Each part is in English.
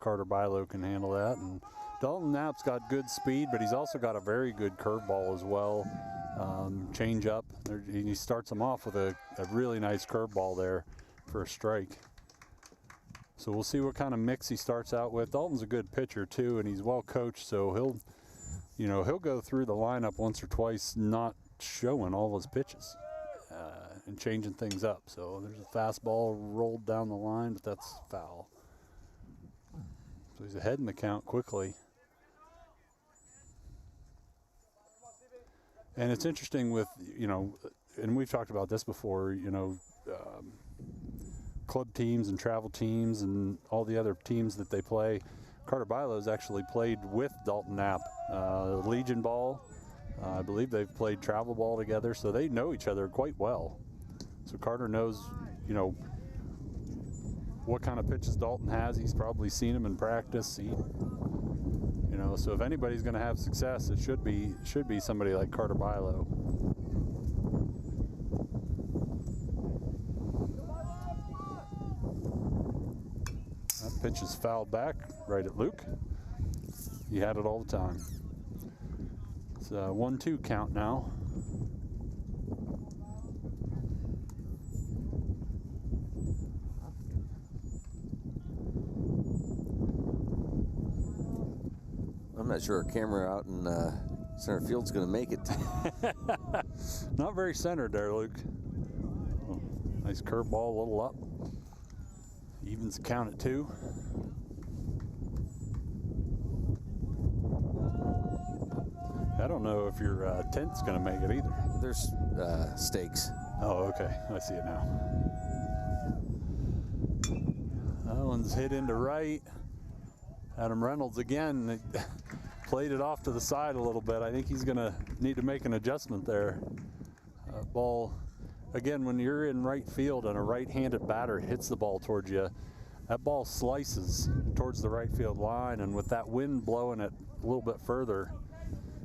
Carter Bilo can handle that. And Dalton Knapp's got good speed, but he's also got a very good curveball as well. Change up. He starts him off with a really nice curveball there for a strike. So we'll see what kind of mix he starts out with. Dalton's a good pitcher too, and he's well coached, so he'll go through the lineup once or twice, not showing all his pitches and changing things up. So there's a fastball rolled down the line, but that's foul. So he's ahead in the count quickly. And it's interesting with, and we've talked about this before, club teams and travel teams and all the other teams that they play. Carter Bilo's actually played with Dalton Knapp. Legion ball, I believe they've played travel ball together, so they know each other quite well. So Carter knows, what kind of pitches Dalton has. He's probably seen him in practice. So if anybody's going to have success, it should be somebody like Carter Bilo. That pitch is fouled back right at Luke. He had it all the time. It's a 1-2 count now. I'm not sure a camera out in center field's going to make it. Not very centered there, Luke. Oh, nice curveball, a little up. Evens the count at 2. I don't know if your tent's going to make it either. There's stakes. Oh, okay. I see it now. That one's hit into right. Adam Reynolds again played it off to the side a little bit. I think he's going to need to make an adjustment there. Ball, again, when you're in right field and a right-handed batter hits the ball towards you, that ball slices towards the right field line, and with that wind blowing it a little bit further,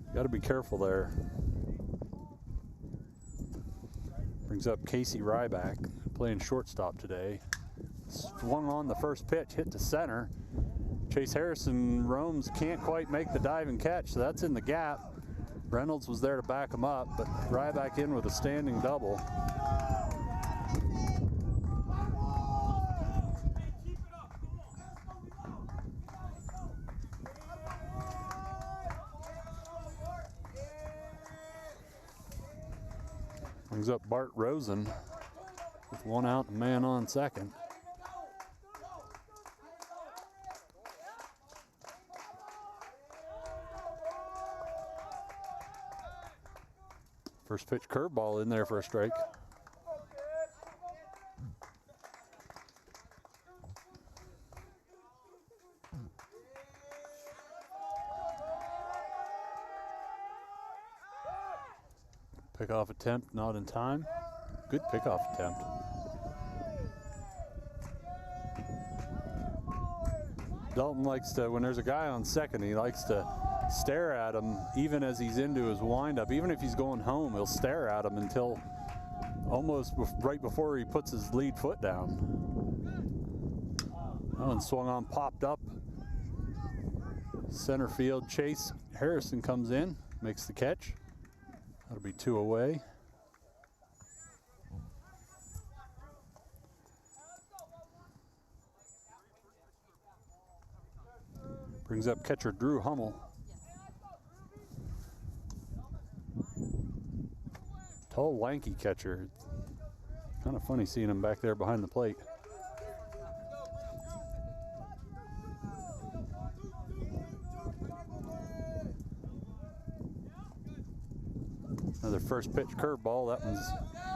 you got to be careful there. Brings up Casey Ryback, playing shortstop today. Swung on the first pitch, hit to center. Chase Harrison roams, can't quite make the dive and catch, so that's in the gap. Reynolds was there to back him up, but Ryback in with a standing double. Brings up Bart Rosen with 1 out and man on second. First pitch curveball in there for a strike. Pickoff attempt not in time. Good pickoff attempt. Dalton likes to, when there's a guy on second, he likes to stare at him even as he's into his windup. Even if he's going home, he'll stare at him until almost right before he puts his lead foot down. That one swung on, popped up. Center field, Chase Harrison comes in, makes the catch. That'll be 2 away. Brings up catcher Drew Hummel. Tall, lanky catcher. Kind of funny seeing him back there behind the plate. Another first pitch curveball. That one's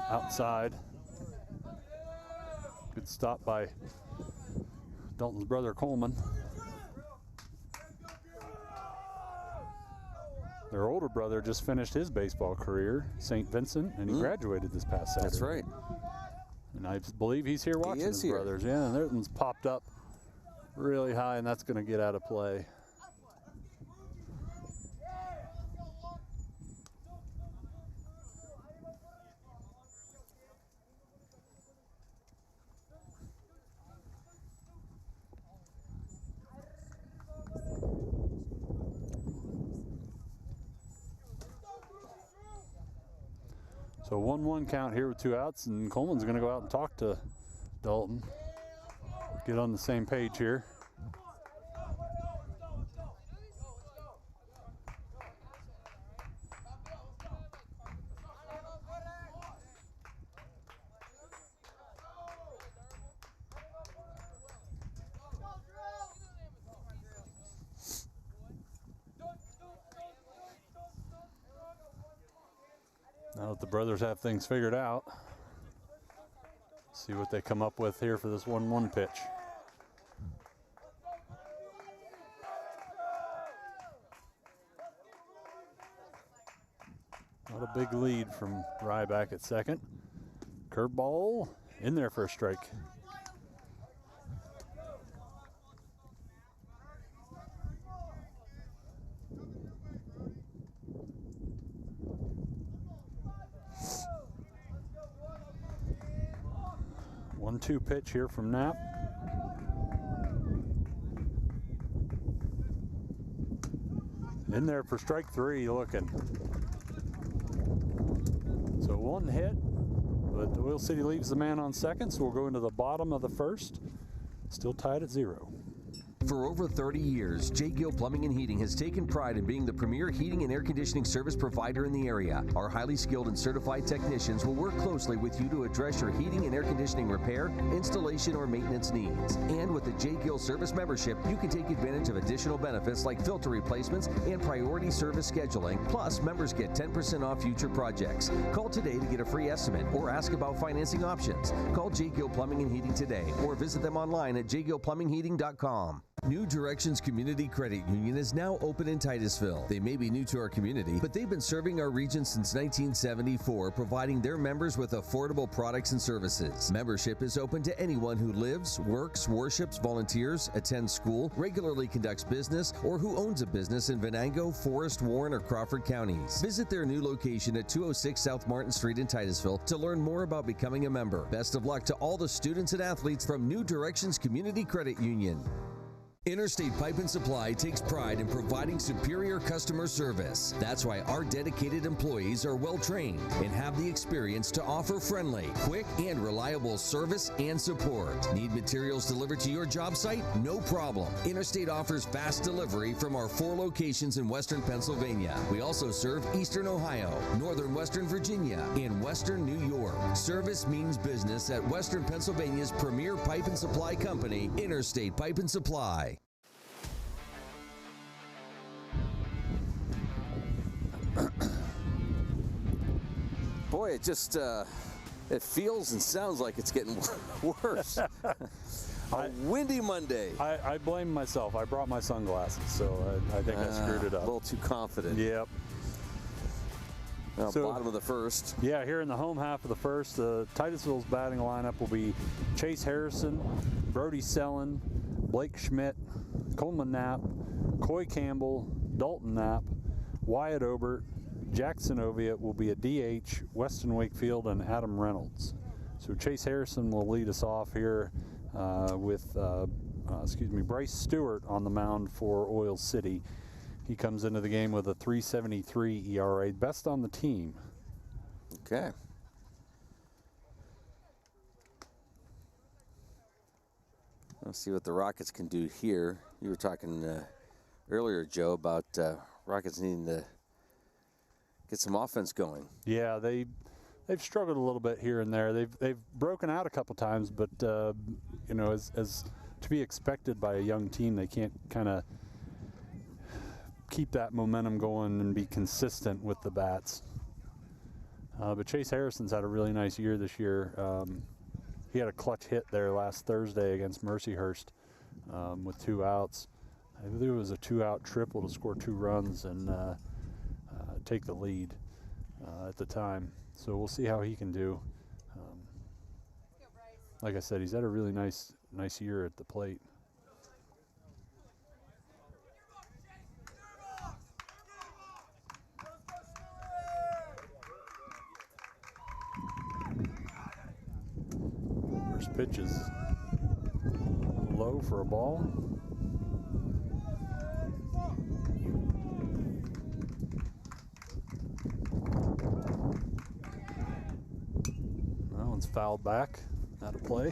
outside. Good stop by Dalton's brother Coleman. Their older brother just finished his baseball career, St. Vincent, and he graduated this past Saturday. That's right. And I believe he's here watching his brothers. Yeah, and that one's popped up really high, and that's going to get out of play. So 1-1 count here with 2 outs, and Coleman's going to go out and talk to Dalton. Get on the same page here. Now that the brothers have things figured out, see what they come up with here for this 1-1 pitch. Not a big lead from Ryback at second. Curveball in there for a strike. One-two pitch here from Knapp. In there for strike 3, looking. So 1 hit, but Oil City leaves the man on second, so we'll go into the bottom of the first. Still tied at 0. For over 30 years, J. Gill Plumbing and Heating has taken pride in being the premier heating and air conditioning service provider in the area. Our highly skilled and certified technicians will work closely with you to address your heating and air conditioning repair, installation, or maintenance needs. And with the J. Gill service membership, you can take advantage of additional benefits like filter replacements and priority service scheduling. Plus, members get 10% off future projects. Call today to get a free estimate or ask about financing options. Call J. Gill Plumbing and Heating today or visit them online at jgillplumbingheating.com. New Directions Community Credit Union is now open in Titusville. They may be new to our community, but they've been serving our region since 1974, providing their members with affordable products and services. Membership is open to anyone who lives, works, worships, volunteers, attends school, regularly conducts business, or who owns a business in Venango, Forest, Warren, or Crawford counties. Visit their new location at 206 South Martin Street in Titusville to learn more about becoming a member. Best of luck to all the students and athletes from New Directions Community Credit Union. Interstate Pipe and Supply takes pride in providing superior customer service. That's why our dedicated employees are well trained and have the experience to offer friendly, quick, and reliable service and support. Need materials delivered to your job site? No problem. Interstate offers fast delivery from our 4 locations in Western Pennsylvania. We also serve Eastern Ohio, Northern Western Virginia, and Western New York. Service means business at Western Pennsylvania's premier pipe and supply company, Interstate Pipe and Supply. Boy, it just it feels and sounds like it's getting worse. A windy Monday. I blame myself. I brought my sunglasses, so I think I screwed it up. A little too confident. Yep. So, bottom of the first. Yeah, here in the home half of the first, Titusville's batting lineup will be Chase Harrison, Brody Sellen, Blake Schmidt, Coleman Knapp, Coy Campbell, Dalton Knapp, Wyatt Obert, Jackson Oviatt will be a DH, Weston Wakefield, and Adam Reynolds. So Chase Harrison will lead us off here with Bryce Stewart on the mound for Oil City. He comes into the game with a 3.73 ERA, best on the team. Okay. Let's see what the Rockets can do here. You were talking earlier, Joe, about Rockets needing to get some offense going. Yeah, they've struggled a little bit here and there. They've broken out a couple times, but you know, as to be expected by a young team, they can't kind of keep that momentum going and be consistent with the bats. But Chase Harrison's had a really nice year this year. He had a clutch hit there last Thursday against Mercyhurst with 2 outs. I believe it was a 2-out triple to score 2 runs and take the lead at the time. So we'll see how he can do. Like I said, he's had a really nice year at the plate. First pitch is low for a ball. fouled back out of play.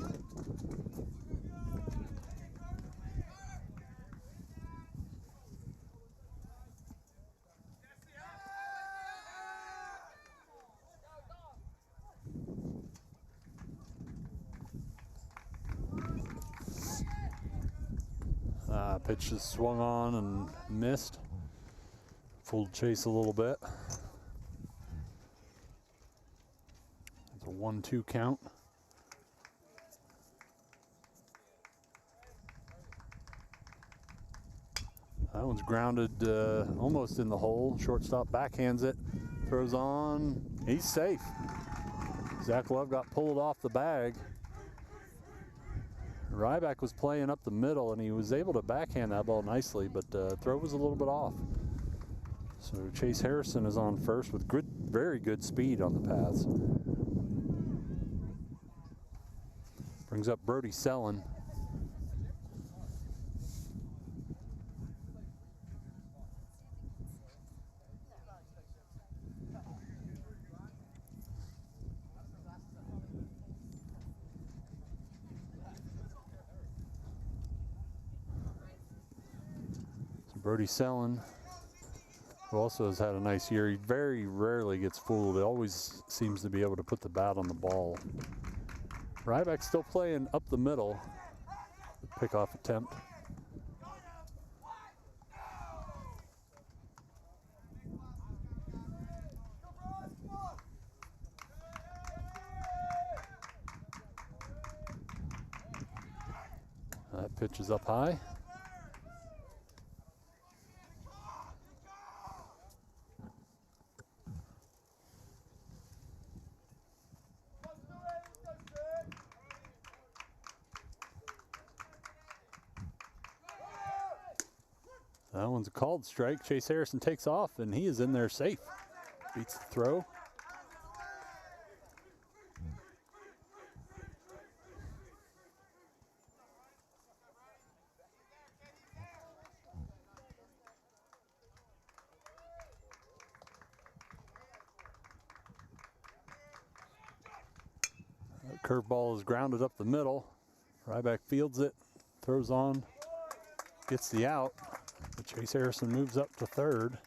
Pitch just swung on and missed. Fooled Chase a little bit. It's a 1-2 count. That one's grounded almost in the hole. Shortstop backhands it, throws on. He's safe. Zach Love got pulled off the bag. Ryback was playing up the middle, and he was able to backhand that ball nicely, but throw was a little bit off. So Chase Harrison is on first with good, very good speed on the paths. Brings up Brody Sellon. Brody Sellon, who also has had a nice year. He very rarely gets fooled. He always seems to be able to put the bat on the ball. Ryback still playing up the middle. Pickoff attempt. That pitch is up high. That one's a called strike. Chase Harrison takes off, and he is in there safe. Beats the throw. That curveball is grounded up the middle. Ryback fields it, throws on, gets the out. But Chase Harrison moves up to third.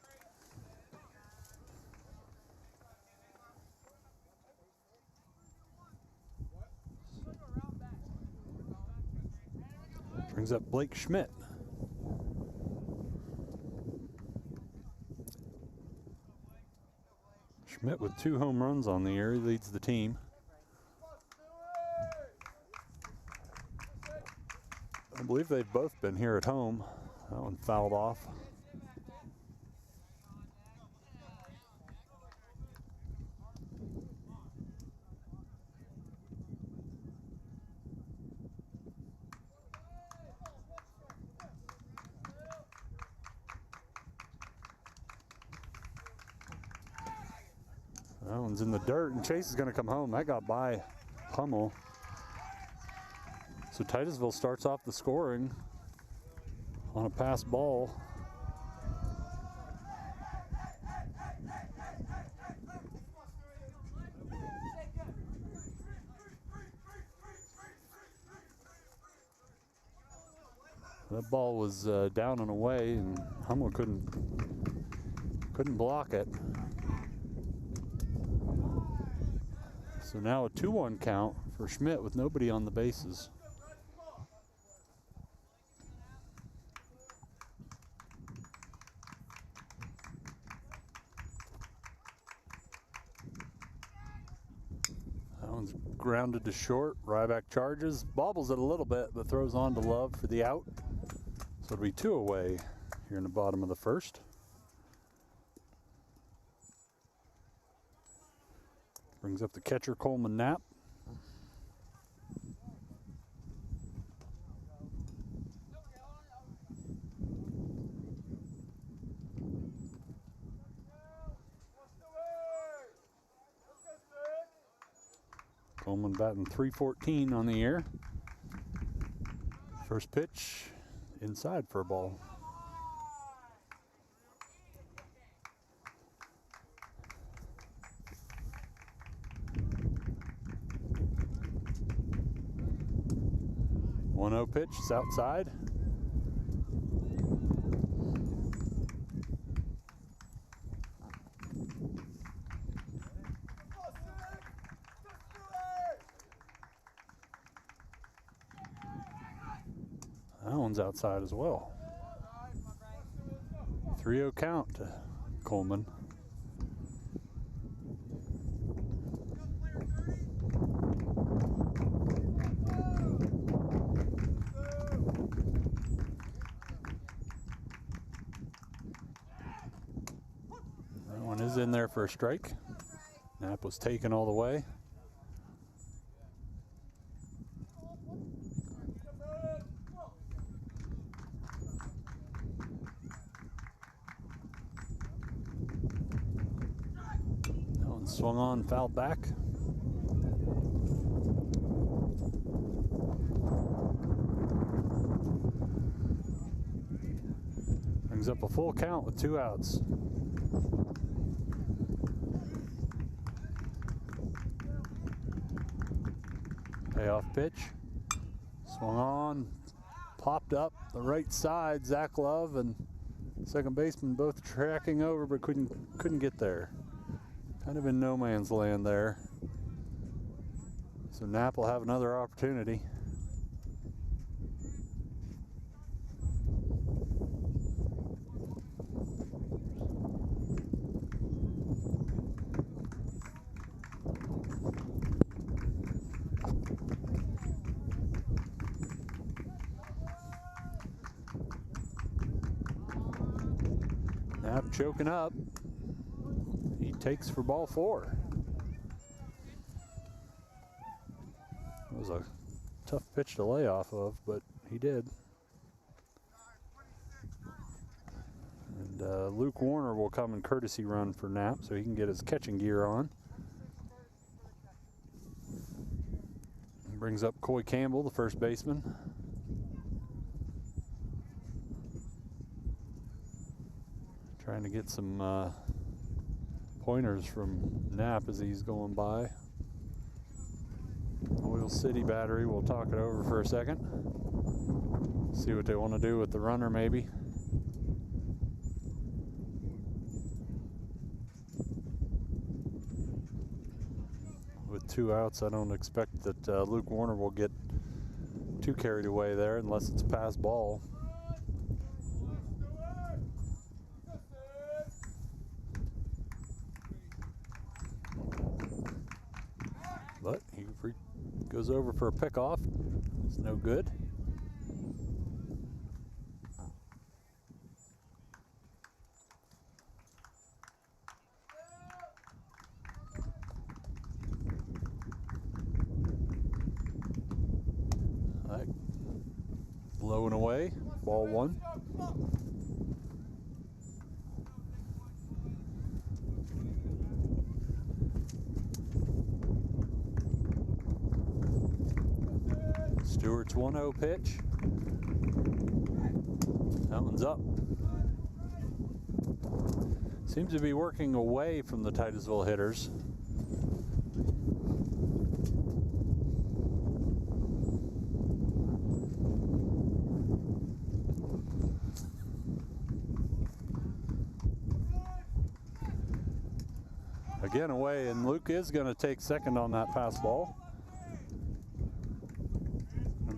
Brings up Blake Schmidt. Schmidt with 2 home runs on the year. He leads the team. I believe they've both been here at home. That one fouled off. That one's in the dirt, and Chase is going to come home. That got by Hummel. So Titusville starts off the scoring on a pass ball. That ball was down and away, and Hummel couldn't block it. So now a 2-1 count for Schmidt with nobody on the bases. Grounded to short. Ryback charges, bobbles it a little bit, but throws on to Love for the out. So it'll be 2 away here in the bottom of the first. Brings up the catcher, Coleman Knapp. Coleman batting .314 on the year. First pitch inside for a ball. 1-0 pitch is outside. That one's outside as well. 3-0 count to Coleman. That one is in there for a strike. Knapp was taken all the way. Swung on, fouled back. Brings up a full count with 2 outs. Payoff pitch. Swung on, popped up the right side. Zach Love and second baseman both tracking over, but couldn't get there. Kind of in no man's land there. So Knapp will have another opportunity. Knapp choking up. He takes for ball 4. It was a tough pitch to lay off of, but he did. And Luke Warner will come in courtesy run for Knapp so he can get his catching gear on. Brings up Coy Campbell, the first baseman. Trying to get some pointers from Knapp as he's going by. Oil City battery, we'll talk it over for a second. See what they want to do with the runner maybe. With 2 outs, I don't expect that Luke Warner will get too carried away there unless it's a pass ball. But he goes over for a pickoff. It's no good. All right. Low and away, ball 1. Stewart's 1-0 pitch. That one's up. Seems to be working away from the Titusville hitters. Again away, and Luke is going to take second on that pass ball.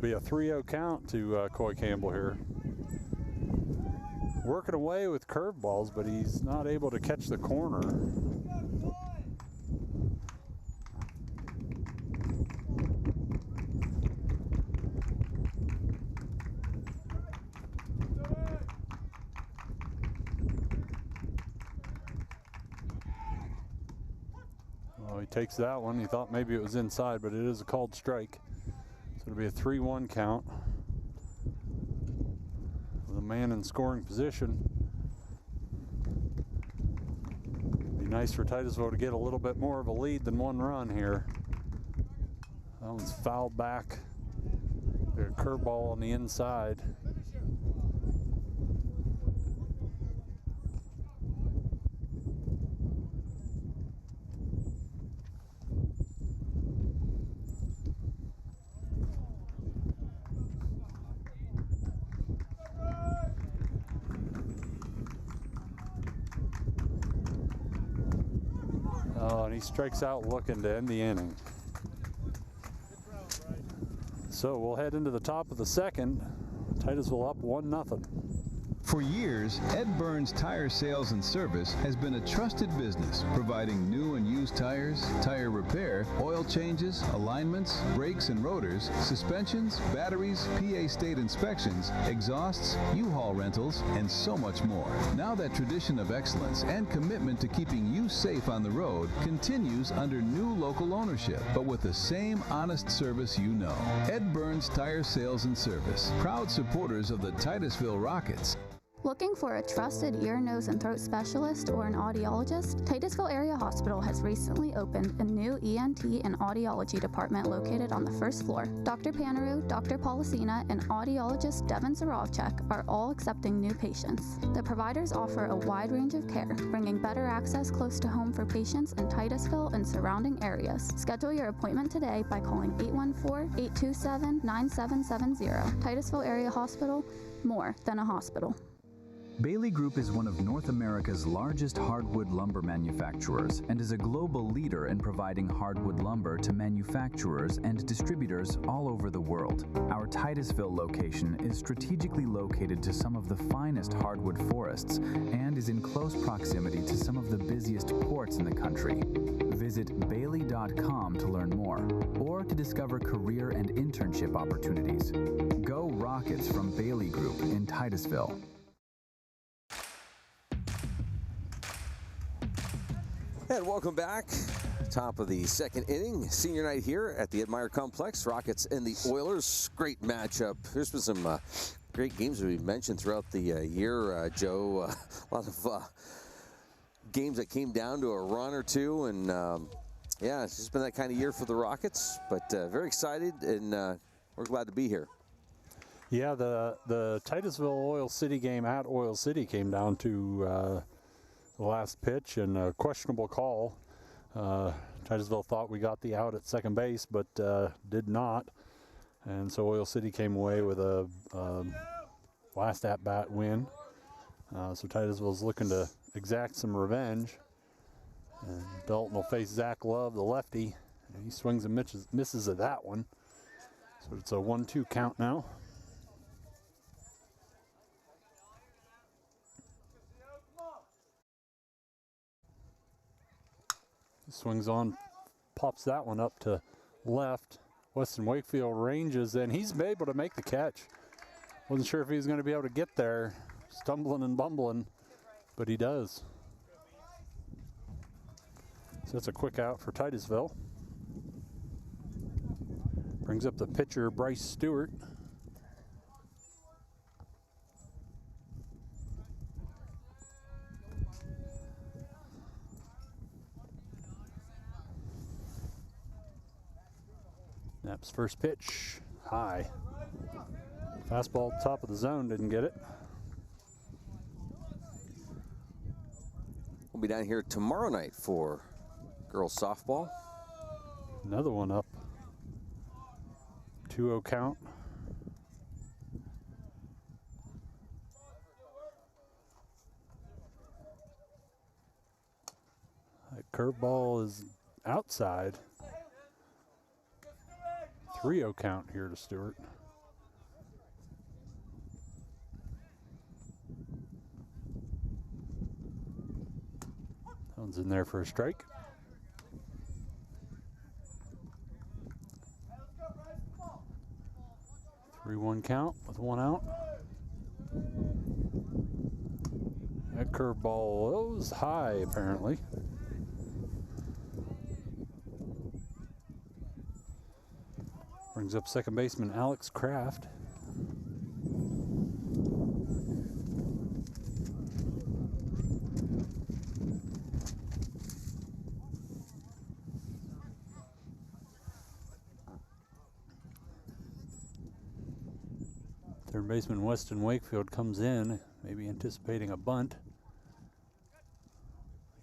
Be a 3-0 count to Coy Campbell here. Working away with curveballs, but he's not able to catch the corner. Well, he takes that one. He thought maybe it was inside, but it is a called strike. So it'll be a 3-1 count with a man in scoring position. Be nice for Titusville to get a little bit more of a lead than 1 run here. That one's fouled back. Got a curveball on the inside. Oh, and he strikes out looking to end the inning. So we'll head into the top of the second. Titusville up 1-0. For years, Ed Burns Tire Sales and Service has been a trusted business, providing new and used tires, tire repair, oil changes, alignments, brakes and rotors, suspensions, batteries, PA state inspections, exhausts, U-Haul rentals, and so much more. Now that tradition of excellence and commitment to keeping you safe on the road continues under new local ownership, but with the same honest service you know. Ed Burns Tire Sales and Service, proud supporters of the Titusville Rockets. Looking for a trusted ear, nose, and throat specialist or an audiologist? Titusville Area Hospital has recently opened a new ENT and audiology department located on the first floor. Dr. Panaru, Dr. Policina, and audiologist Devin Zarovchek are all accepting new patients. The providers offer a wide range of care, bringing better access close to home for patients in Titusville and surrounding areas. Schedule your appointment today by calling 814-827-9770. Titusville Area Hospital, more than a hospital. Bailey Group is one of North America's largest hardwood lumber manufacturers and is a global leader in providing hardwood lumber to manufacturers and distributors all over the world. Our Titusville location is strategically located to some of the finest hardwood forests and is in close proximity to some of the busiest ports in the country. Visit Bailey.com to learn more or to discover career and internship opportunities. Go Rockets from Bailey Group in Titusville. And welcome back. Top of the second inning. Senior night here at the Myer Complex. Rockets and the Oilers. Great matchup. There's been some great games that we've mentioned throughout the year, Joe. A lot of games that came down to a run or two. And yeah, it's just been that kind of year for the Rockets. But very excited, and we're glad to be here. Yeah, the Titusville Oil City game at Oil City came down to the last pitch and a questionable call. Titusville thought we got the out at second base, but did not. And so Oil City came away with a last at-bat win. So Titusville's looking to exact some revenge. And Dalton will face Zach Love, the lefty. And he swings and misses at that one. So it's a 1-2 count now. Swings on, pops that one up to left. Weston Wakefield ranges, and he's able to make the catch. Wasn't sure if he was going to be able to get there, stumbling and bumbling, but he does. So that's a quick out for Titusville. Brings up the pitcher, Bryce Stewart. Knapp's first pitch, high. Fastball top of the zone, didn't get it. We'll be down here tomorrow night for girls softball. Another one up. 2-0 count. That curveball is outside. 3-0 count here to Stewart. That one's in there for a strike. Three 3-1 count with one out. That curveball was high apparently. Brings up second baseman Alex Kraft. Third baseman Weston Wakefield comes in, maybe anticipating a bunt.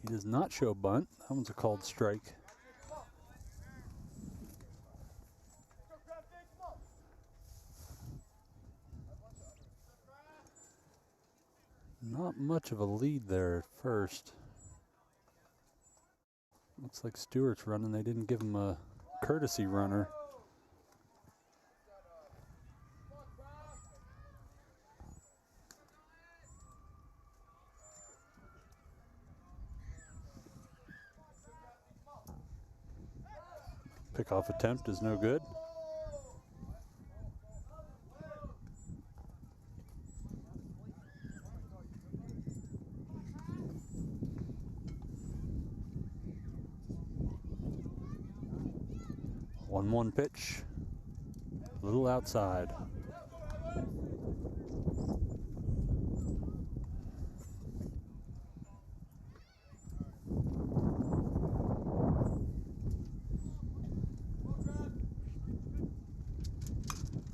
He does not show bunt. That one's a called strike. Not much of a lead there at first. Looks like Stewart's running. They didn't give him a courtesy runner. Pickoff attempt is no good. One pitch, a little outside.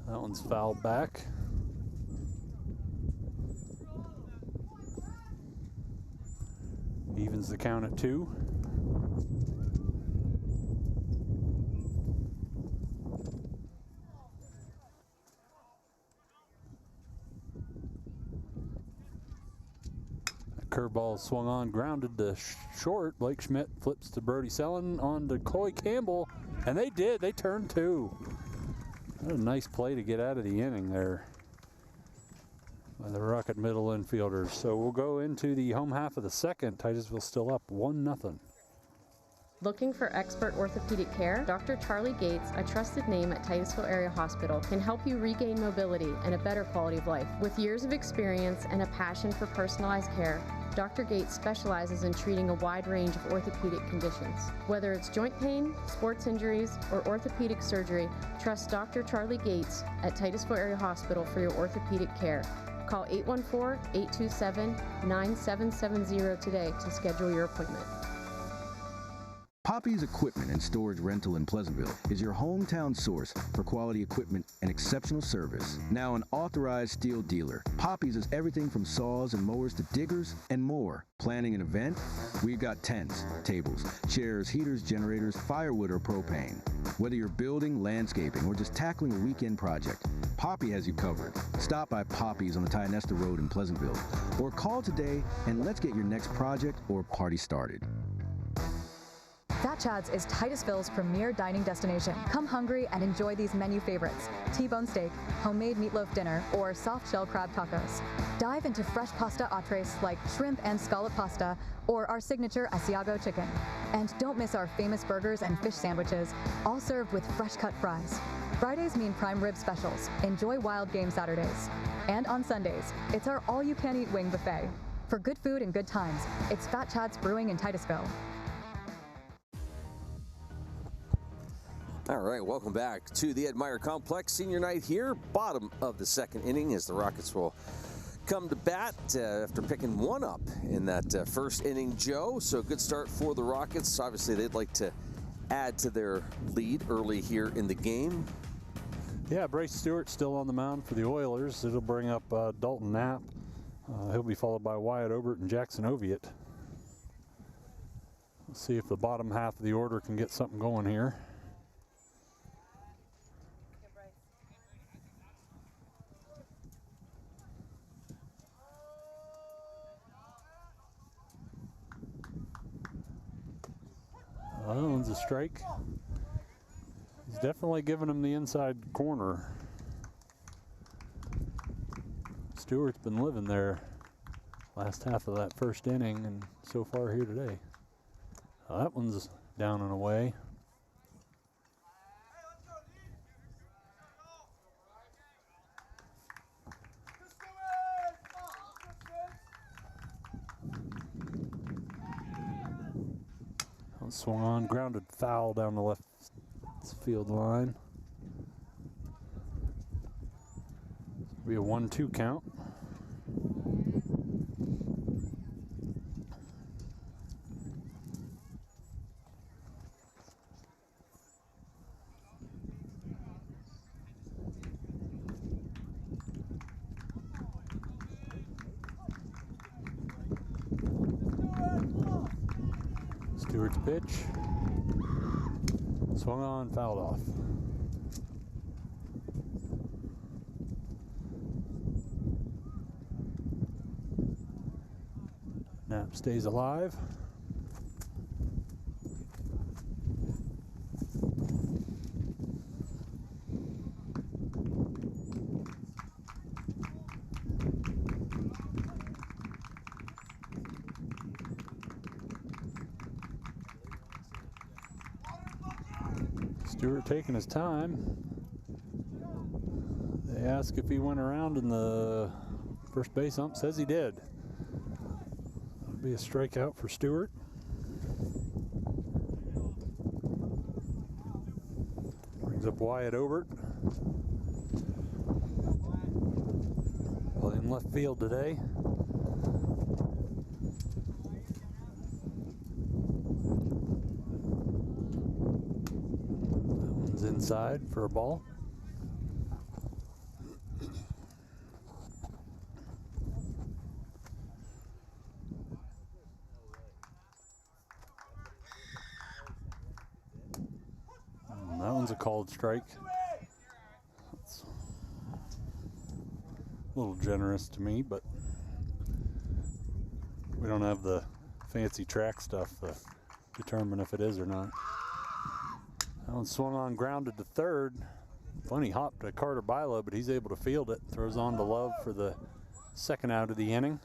That one's fouled back. Evens the count at 2. Curveball swung on, grounded to short. Blake Schmidt flips to Brody Sellen, on to Coy Campbell, and they did. They turned 2. What a nice play to get out of the inning there by the Rocket middle infielders. So we'll go into the home half of the second. Titusville still up 1-0. Looking for expert orthopedic care? Dr. Charlie Gates, a trusted name at Titusville Area Hospital, can help you regain mobility and a better quality of life. With years of experience and a passion for personalized care, Dr. Gates specializes in treating a wide range of orthopedic conditions. Whether it's joint pain, sports injuries, or orthopedic surgery, trust Dr. Charlie Gates at Titusville Area Hospital for your orthopedic care. Call 814-827-9770 today to schedule your appointment. Poppy's Equipment and Storage Rental in Pleasantville is your hometown source for quality equipment and exceptional service. Now an authorized steel dealer, Poppy's is everything from saws and mowers to diggers and more. Planning an event? We've got tents, tables, chairs, heaters, generators, firewood or propane. Whether you're building, landscaping, or just tackling a weekend project, Poppy has you covered. Stop by Poppy's on the Tionesta Road in Pleasantville or call today and let's get your next project or party started. Fat Chad's is Titusville's premier dining destination. Come hungry and enjoy these menu favorites: T-bone steak, homemade meatloaf dinner, or soft shell crab tacos. Dive into fresh pasta entrees like shrimp and scallop pasta, or our signature Asiago chicken. And don't miss our famous burgers and fish sandwiches, all served with fresh cut fries. Fridays mean prime rib specials. Enjoy wild game Saturdays. And on Sundays, it's our all-you-can-eat wing buffet. For good food and good times, it's Fat Chad's Brewing in Titusville. All right, welcome back to the Myer Complex. Senior night here, bottom of the second inning as the Rockets will come to bat after picking one up in that first inning, Joe. So good start for the Rockets. Obviously, they'd like to add to their lead early here in the game. Yeah, Bryce Stewart still on the mound for the Oilers. It'll bring up Dalton Knapp. He'll be followed by Wyatt Obert and Jackson Oviatt. Let's see if the bottom half of the order can get something going here. That one's a strike. He's definitely giving him the inside corner. Stewart's been living there last half of that first inning and so far here today. That one's down and away. Swung on, grounded foul down the left field line. It'll be a 1-2 count. Stewart's pitch. Swung on, fouled off. Knapp stays alive. Stewart taking his time. They ask if he went around in the first base ump. Says he did. That'll be a strikeout for Stewart. Brings up Wyatt Obert. Playing left field today. That one's inside for a ball. That one's a called strike. That's a little generous to me, but we don't have the fancy track stuff to determine if it is or not. That one swung on, grounded to third. Funny hop to Carter Bilo, but he's able to field it. Throws on to Love for the second out of the inning.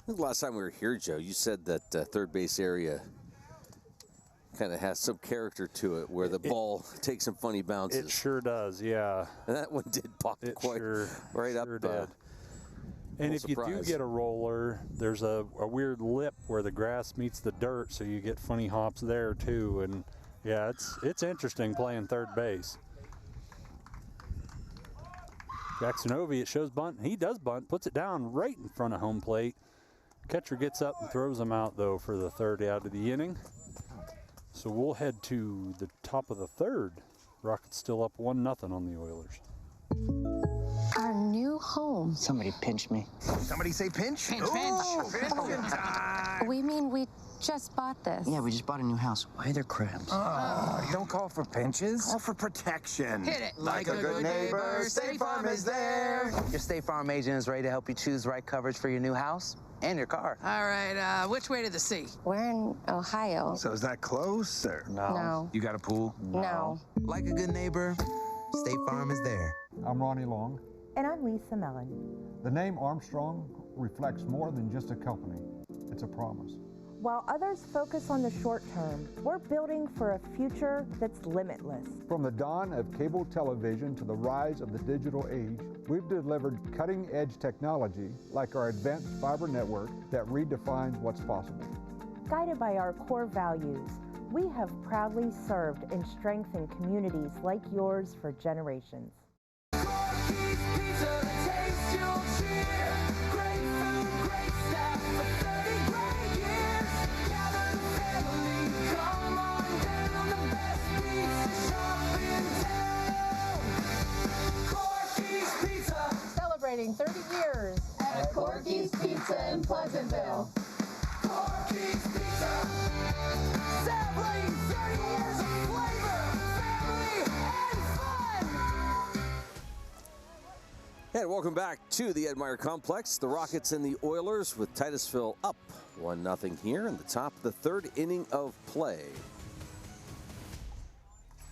I think the last time we were here, Joe, you said that third base area kind of has some character to it, where the ball takes some funny bounces. It sure does, yeah. And that one did pop quite right up. Did. And if you do get a roller, there's a weird lip where the grass meets the dirt, so you get funny hops there too. And yeah, it's interesting playing third base. Jackson Ovey, it shows bunt. He does bunt, puts it down right in front of home plate. Catcher gets up and throws him out though for the third out of the inning. So we'll head to the top of the third. Rockets still up 1-0 on the Oilers. Our new home. Somebody pinch me. Somebody say pinch? Pinch, pinch. We mean we just bought this. Yeah, we just bought a new house. Why are there crabs? Oh, don't call for pinches. Call for protection. Hit it. Like a good neighbor, State Farm is there. Your State Farm agent is ready to help you choose the right coverage for your new house and your car. All right, which way to the sea? We're in Ohio. So is that close, or? No. You got a pool? No. Like a good neighbor, State Farm is there. I'm Ronnie Long. And I'm Lisa Mellon. The name Armstrong reflects more than just a company. It's a promise. While others focus on the short term, we're building for a future that's limitless. From the dawn of cable television to the rise of the digital age, we've delivered cutting-edge technology like our advanced fiber network that redefines what's possible. Guided by our core values, we have proudly served and strengthened communities like yours for generations. Celebrating 30 years at Corky's Pizza in Pleasantville. Corky's Pizza, celebrating 30 years of flavor, family, and fun. And welcome back to the Myer Complex. The Rockets and the Oilers with Titusville up 1-0 here in the top of the third inning of play.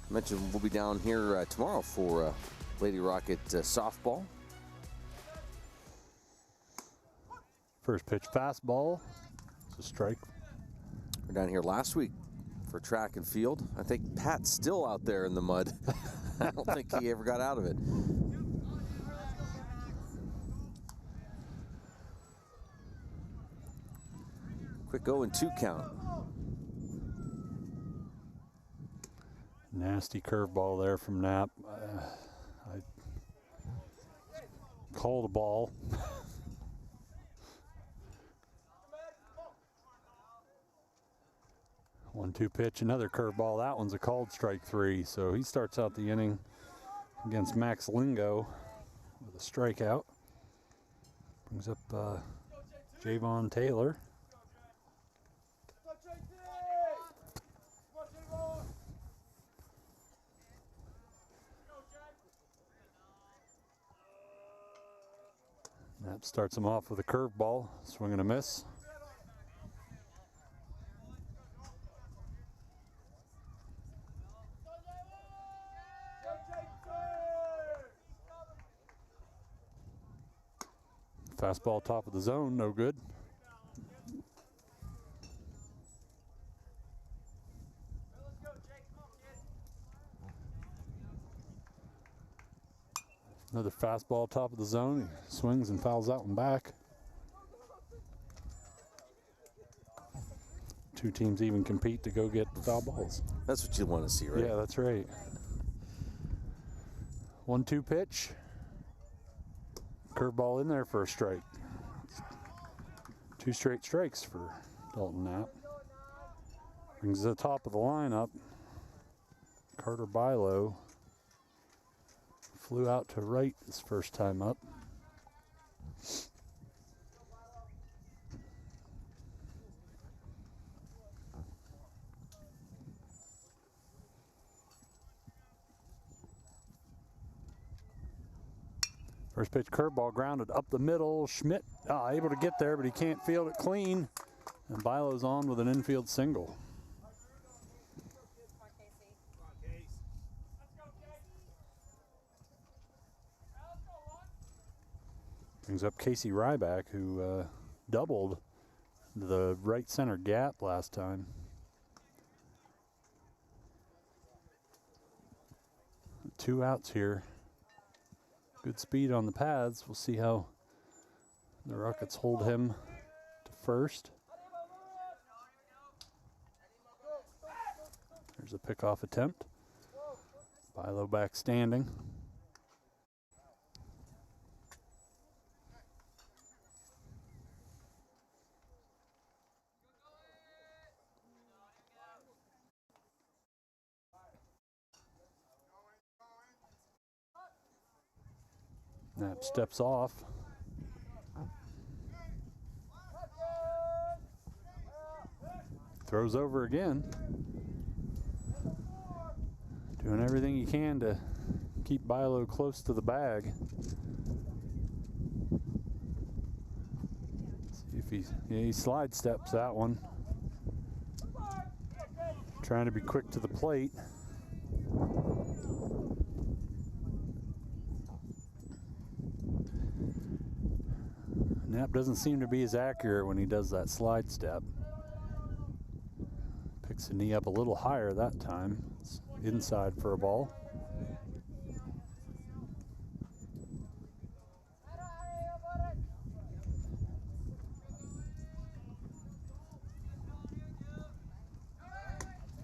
I mentioned we'll be down here tomorrow for Lady Rocket softball. First pitch fastball. It's a strike. We were down here last week for track and field. I think Pat's still out there in the mud. I don't think he ever got out of it. Quick 0-2 count. Nasty curveball there from Knapp. I called a ball. 1-2 pitch, another curveball. That one's a called strike 3. So he starts out the inning against Max Lingo with a strikeout. Brings up Javon Taylor. Knapp starts him off with a curveball, swing and a miss. Fastball top of the zone, no good. Another fastball top of the zone. He swings and fouls that one back. Two teams even compete to go get foul balls. That's what you want to see, right? Yeah, that's right. 1-2 pitch. Curveball in there for a strike. 2 straight strikes for Dalton Knapp. Brings the top of the lineup. Carter Bilo flew out to right his first time up. First pitch curveball grounded up the middle. Schmidt able to get there, but he can't field it clean. And Bilo's on with an infield single. Brings up Casey Ryback, who doubled the right center gap last time. Two outs here. Good speed on the pads. We'll see how the Rockets hold him to first. There's a pickoff attempt. Bilo back standing. Knapp steps off. Throws over again. Doing everything he can to keep Bilo close to the bag. See if he slide steps that one. Trying to be quick to the plate. Knapp doesn't seem to be as accurate when he does that slide step. Picks the knee up a little higher that time. It's inside for a ball.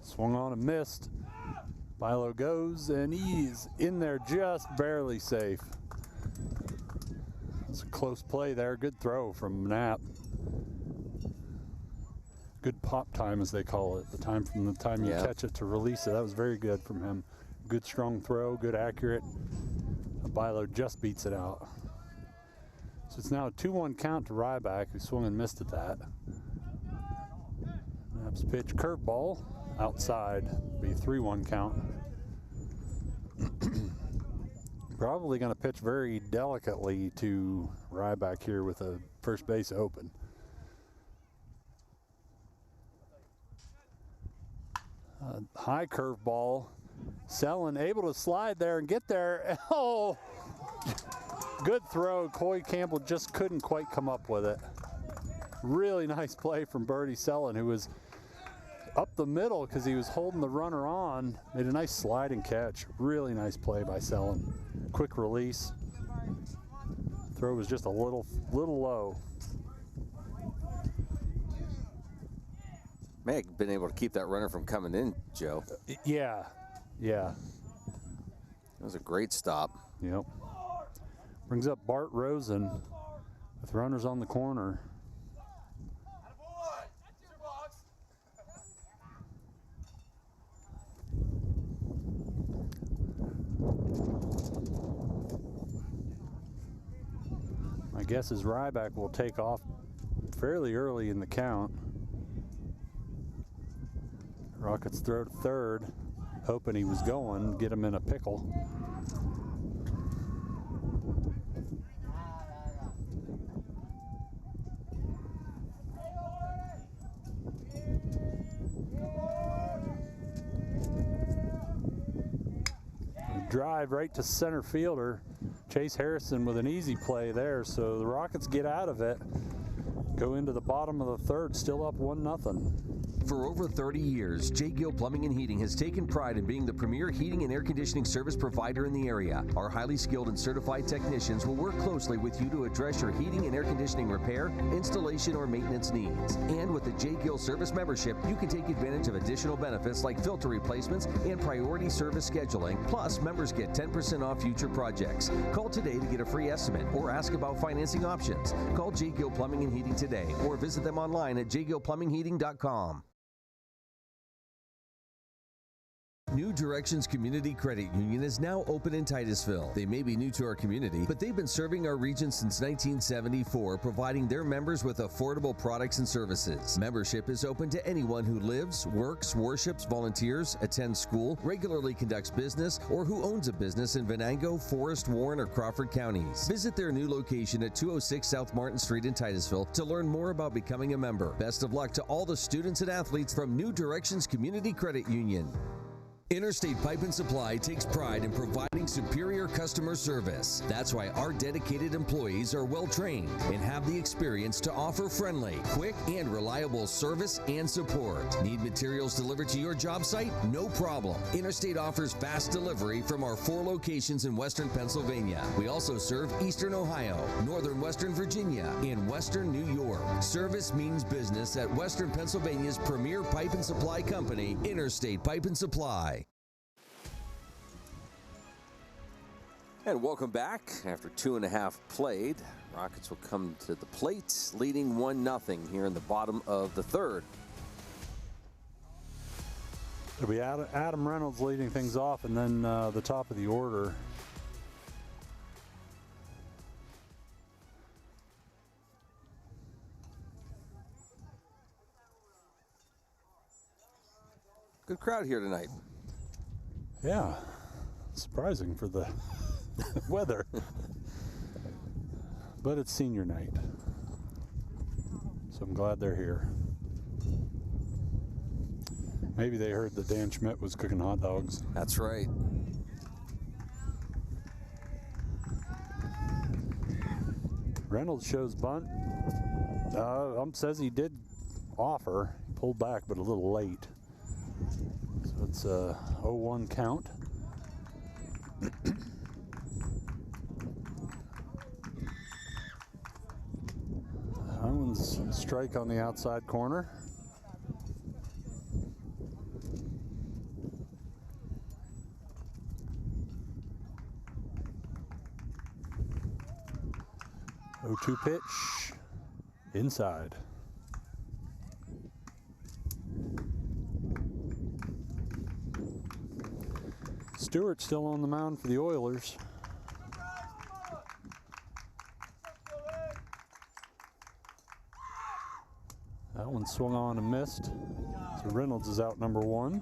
Swung on and missed. Bilo goes and he's in there just barely safe. It's a close play there. Good throw from Knapp. Good pop time, as they call it. The time from the time you catch it to release it. That was very good from him. Good strong throw, good accurate. Bilo just beats it out. So it's now a 2-1 count to Ryback, who swung and missed at that. Knapp's pitch, curveball, outside. Be a 3-1 count. Probably going to pitch very delicately to Ryback here with a first base open. High curveball. Selin able to slide there and get there. Oh, good throw. Coy Campbell just couldn't quite come up with it. Really nice play from Birdie Selin, who was up the middle because he was holding the runner on. Made a nice sliding catch. Really nice play by Selin. Quick release. Throw was just a little low. May have been able to keep that runner from coming in, Joe. Yeah. That was a great stop. Yep. Brings up Bart Rosen with runners on the corner. My guess is Ryback will take off fairly early in the count. Rockets throw to third, hoping he was going, get him in a pickle. Drive right to center fielder. Chase Harrison with an easy play there, so the Rockets get out of it. Go into the bottom of the third, still up 1-0. For over 30 years, J. Gill Plumbing and Heating has taken pride in being the premier heating and air conditioning service provider in the area. Our highly skilled and certified technicians will work closely with you to address your heating and air conditioning repair, installation, or maintenance needs. And with the J. Gill Service membership, you can take advantage of additional benefits like filter replacements and priority service scheduling. Plus, members get 10% off future projects. Call today to get a free estimate or ask about financing options. Call J. Gill Plumbing and Heating today or visit them online at jgillplumbingheating.com. New Directions Community Credit Union is now open in Titusville. They may be new to our community, but they've been serving our region since 1974, providing their members with affordable products and services. Membership is open to anyone who lives, works, worships, volunteers, attends school, regularly conducts business, or who owns a business in Venango, Forest, Warren, or Crawford counties. Visit their new location at 206 South Martin Street in Titusville to learn more about becoming a member. Best of luck to all the students and athletes from New Directions Community Credit Union. Interstate Pipe and Supply takes pride in providing superior customer service. That's why our dedicated employees are well trained and have the experience to offer friendly, quick, and reliable service and support. Need materials delivered to your job site? No problem. Interstate offers fast delivery from our 4 locations in Western Pennsylvania. We also serve Eastern Ohio, Northern Western Virginia, and Western New York. Service means business at Western Pennsylvania's premier pipe and supply company, Interstate Pipe and Supply. And welcome back. After 2.5 played, Rockets will come to the plate, leading 1-0 here in the bottom of the third. It'll be Adam Reynolds leading things off, and then the top of the order. Good crowd here tonight. Yeah, surprising for the weather. But it's senior night, so I'm glad they're here. Maybe they heard that Dan Schmidt was cooking hot dogs. That's right. Reynolds shows bunt. Says he did offer. He pulled back, but a little late. So it's a 0-1 count. That one's a strike on the outside corner. Oh, 2 pitch inside. Stewart still on the mound for the Oilers. That one swung on and missed. So Reynolds is out number 1.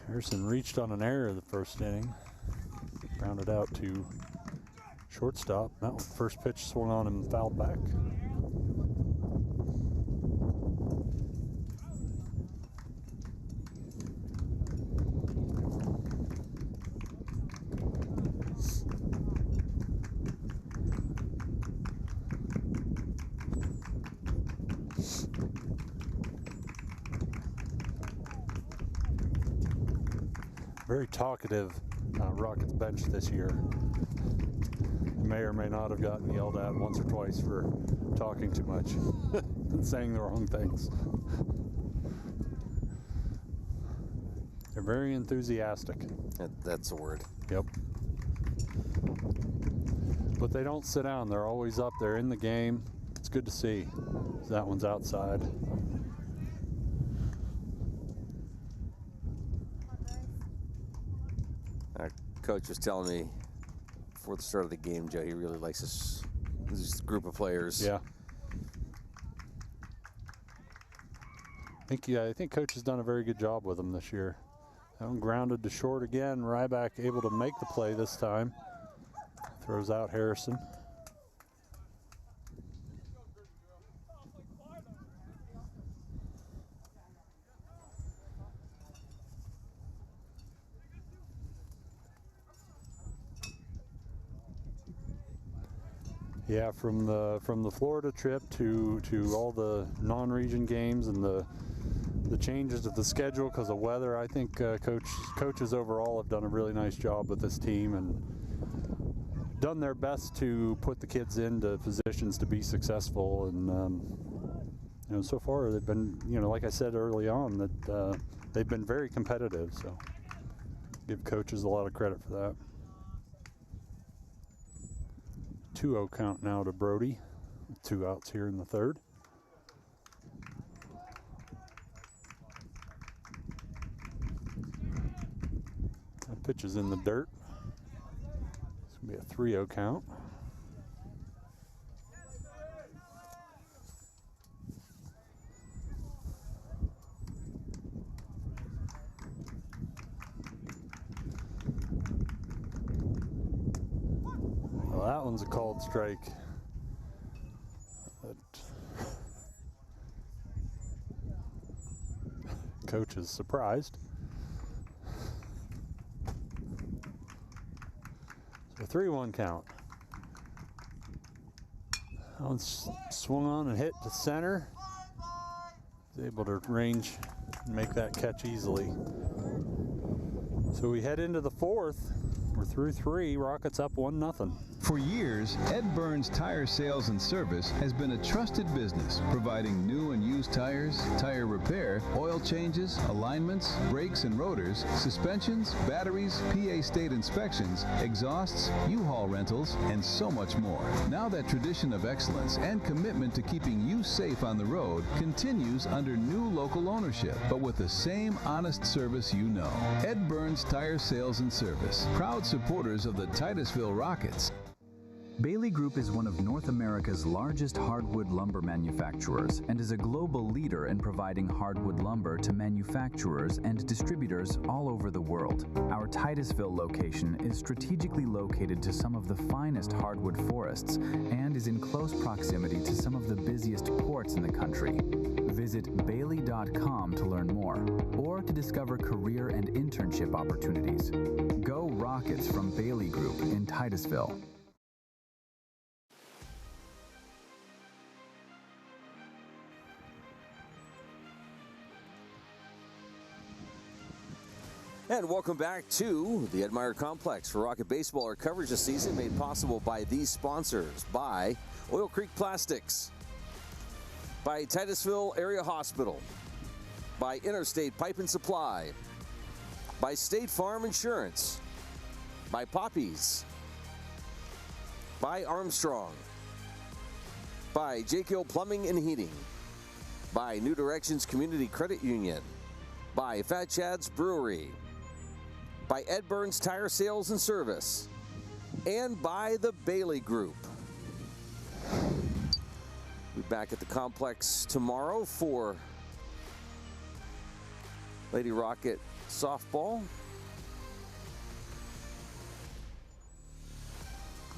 Harrison reached on an error the first inning, grounded out to shortstop. That one, first pitch swung on and fouled back. Very talkative Rockets bench this year. May or may not have gotten yelled at once or twice for talking too much and saying the wrong things. They're very enthusiastic. That's a word. Yep. But they don't sit down. They're always up. They're in the game. It's good to see. That one's outside. Our coach was telling me before the start of the game, Joe, he really likes this group of players. Yeah. I think Coach has done a very good job with them this year. That one grounded to short again. Ryback able to make the play this time. Throws out Harrison. Yeah, from the Florida trip to all the non-region games and the changes to the schedule because of weather, I think coaches overall have done a really nice job with this team and done their best to put the kids into positions to be successful. And so far they've been, like I said early on, that they've been very competitive. So give coaches a lot of credit for that. 2-0 count now to Brody, with 2 outs here in the third. That pitch is in the dirt. It's going to be a 3-0 count. Well, that one's a called strike. Coach is surprised. So 3-1 count. That one's swung on and hit to center. He's able to range and make that catch easily. So we head into the fourth. We're through 3. Rockets up 1-0. For years, Ed Burns Tire Sales and Service has been a trusted business, providing new and used tires, tire repair, oil changes, alignments, brakes and rotors, suspensions, batteries, PA state inspections, exhausts, U-Haul rentals, and so much more. Now that tradition of excellence and commitment to keeping you safe on the road continues under new local ownership, but with the same honest service you know. Ed Burns Tire Sales and Service, proud supporters of the Titusville Rockets. Bailey Group is one of North America's largest hardwood lumber manufacturers and is a global leader in providing hardwood lumber to manufacturers and distributors all over the world. Our Titusville location is strategically located to some of the finest hardwood forests and is in close proximity to some of the busiest ports in the country. Visit Bailey.com to learn more or to discover career and internship opportunities. Go Rockets from Bailey Group in Titusville. And welcome back to the Myer Complex for Rocket Baseball. Our coverage this season made possible by these sponsors: by Oil Creek Plastics, by Titusville Area Hospital, by Interstate Pipe and Supply, by State Farm Insurance, by Poppies, by Armstrong, by Jake Hill Plumbing and Heating, by New Directions Community Credit Union, by Fat Chad's Brewery, by Ed Burns Tire Sales and Service, and by the Bailey Group. We'll be back at the complex tomorrow for Lady Rocket softball.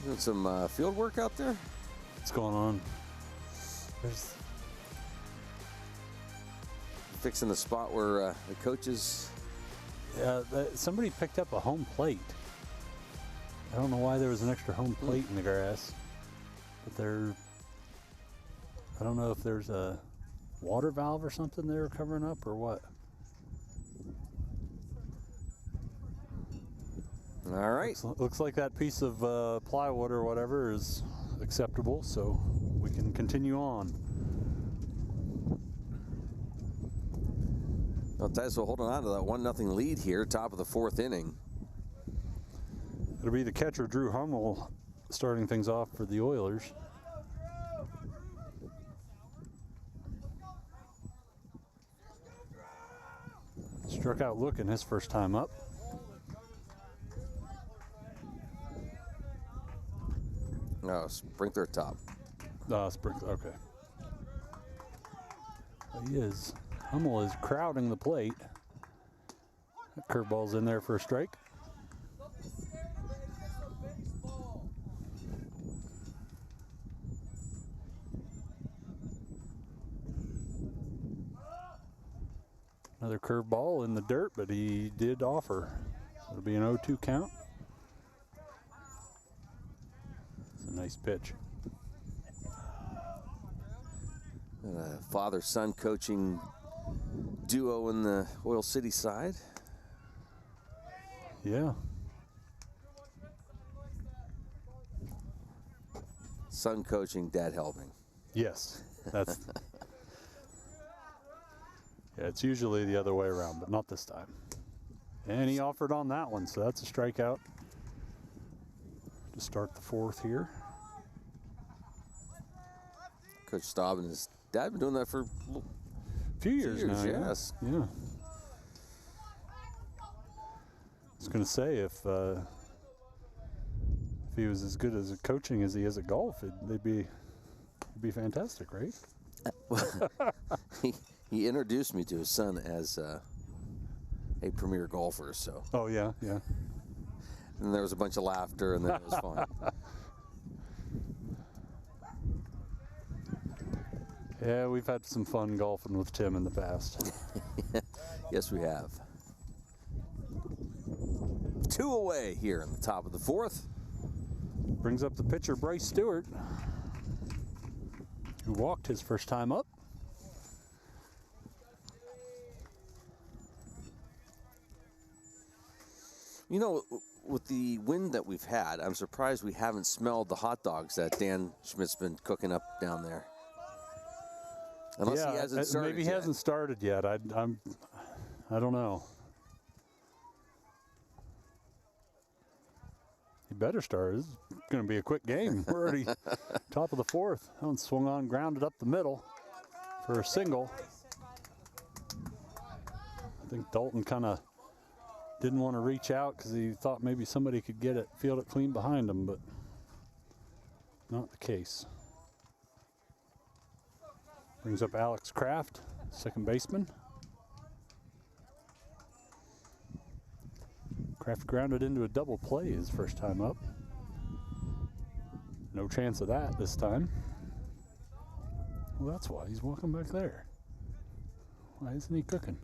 Doing some field work out there? What's going on? There's fixing the spot where the coaches... somebody picked up a home plate. I don't know why there was an extra home plate in the grass, but I don't know if there's a water valve or something they were covering up or what. All right. Looks like that piece of plywood or whatever is acceptable, so we can continue on. Well, Titusville holding on to that 1-0 lead here, top of the fourth inning. It'll be the catcher, Drew Hummel, starting things off for the Oilers. Struck out looking his first time up. No, sprinkler top. Sprinkler, okay. He is. Hummel is crowding the plate. That curveball's in there for a strike. Another curveball in the dirt, but he did offer. It'll be an 0-2 count. It's a nice pitch. And a father-son coaching duo in the Oil City side. Yeah. Son coaching, dad helping. Yes, that's. Yeah, it's usually the other way around, but not this time. And he offered on that one, so that's a strikeout to start the fourth here. Coach Staub and his dad been doing that for a few years now. Yes. Yeah. I was going to say, if he was as good as coaching as he is at golf, it'd be fantastic, right? He introduced me to his son as a premier golfer, so. Oh, yeah, yeah. And there was a bunch of laughter, and then it was fun. Yeah, we've had some fun golfing with Tim in the past. Yes, we have. 2 away here in the top of the fourth. Brings up the pitcher, Bryce Stewart, who walked his first time up. You know, with the wind that we've had, I'm surprised we haven't smelled the hot dogs that Dan Schmidt's been cooking up down there. Unless he hasn't started maybe he hasn't started yet. I don't know. He better start. This is going to be a quick game. We're already top of the fourth. That one swung on, grounded up the middle for a single. I think Dalton kind of didn't want to reach out because he thought maybe somebody could get it, field it clean behind him, but not the case. Brings up Alex Kraft, second baseman. Kraft grounded into a double play his first time up. No chance of that this time. Well, that's why he's walking back there. Why isn't he cooking?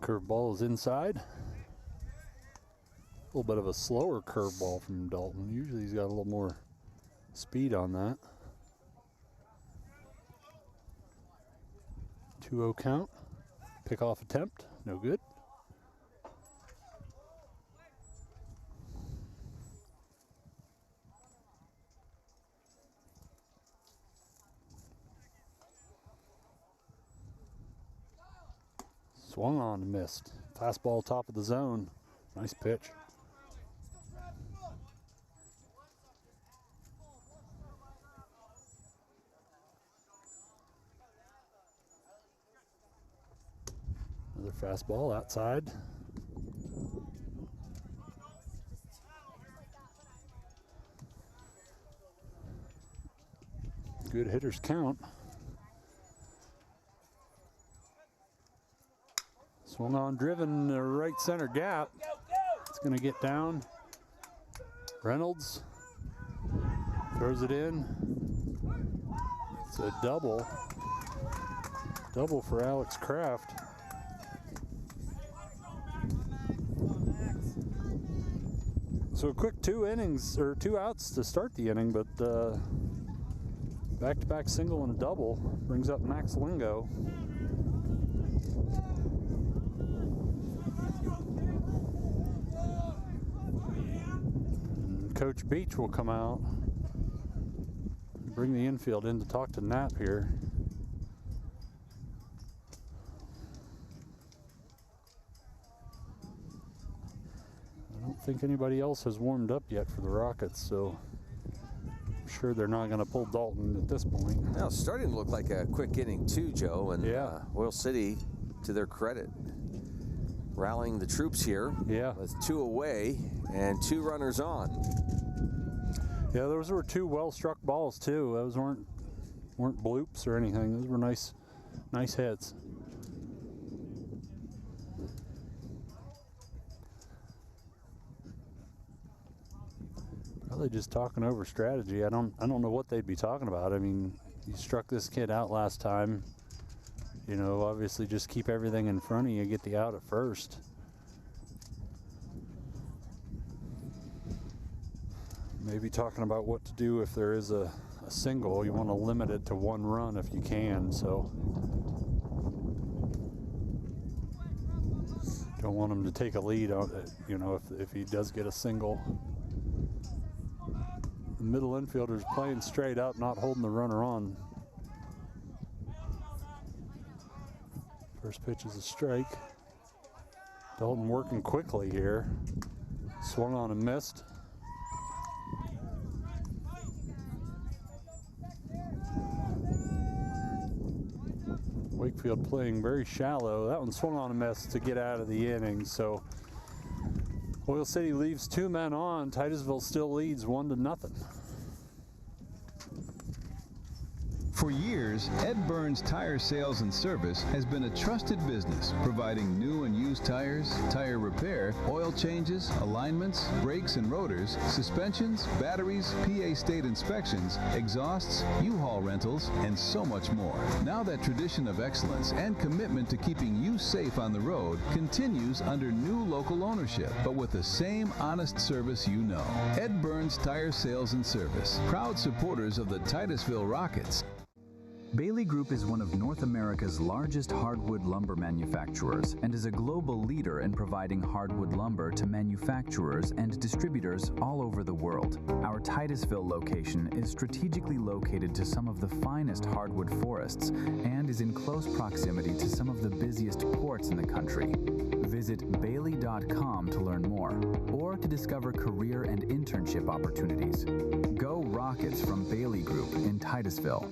Curveball is inside. A little bit of a slower curveball from Dalton. Usually he's got a little more speed on that. 2-0 count. Pickoff attempt. No good. Swung on and missed. Fastball top of the zone. Nice pitch. Another fastball outside. Good hitters count. Swung on, driven right center gap. It's going to get down. Reynolds throws it in. It's a double. Double for Alex Kraft. So a quick 2 innings, or 2 outs to start the inning, but back-to-back single and double brings up Max Lingo. And Coach Beach will come out and bring the infield in to talk to Knapp here. I don't think anybody else has warmed up yet for the Rockets, so I'm sure they're not going to pull Dalton at this point. Now, it's starting to look like a quick inning too, Joe, and yeah. Oil City, to their credit, rallying the troops here. Yeah. With 2 away and 2 runners on. Yeah, those were 2 well-struck balls too. Those weren't bloops or anything. Those were nice hits. Probably just talking over strategy. I don't know what they'd be talking about. I mean, you struck this kid out last time, you know, obviously just keep everything in front of you, get the out at first. Maybe talking about what to do if there is a single. You want to limit it to one run if you can, so don't want him to take a lead on it, you know, if he does get a single. The middle infielder's playing straight up, not holding the runner on. First pitch is a strike. Dalton working quickly here. Swung on and missed. Wakefield playing very shallow. That one swung on a miss to get out of the inning. So Oil City leaves 2 men on. Titusville still leads 1-0. For years, Ed Burns Tire Sales and Service has been a trusted business, providing new and used tires, tire repair, oil changes, alignments, brakes and rotors, suspensions, batteries, PA state inspections, exhausts, U-Haul rentals, and so much more. Now that tradition of excellence and commitment to keeping you safe on the road continues under new local ownership, but with the same honest service you know. Ed Burns Tire Sales and Service, proud supporters of the Titusville Rockets. Bailey Group is one of North America's largest hardwood lumber manufacturers and is a global leader in providing hardwood lumber to manufacturers and distributors all over the world. Our Titusville location is strategically located to some of the finest hardwood forests and is in close proximity to some of the busiest ports in the country. Visit Bailey.com to learn more or to discover career and internship opportunities. Go Rockets from Bailey Group in Titusville.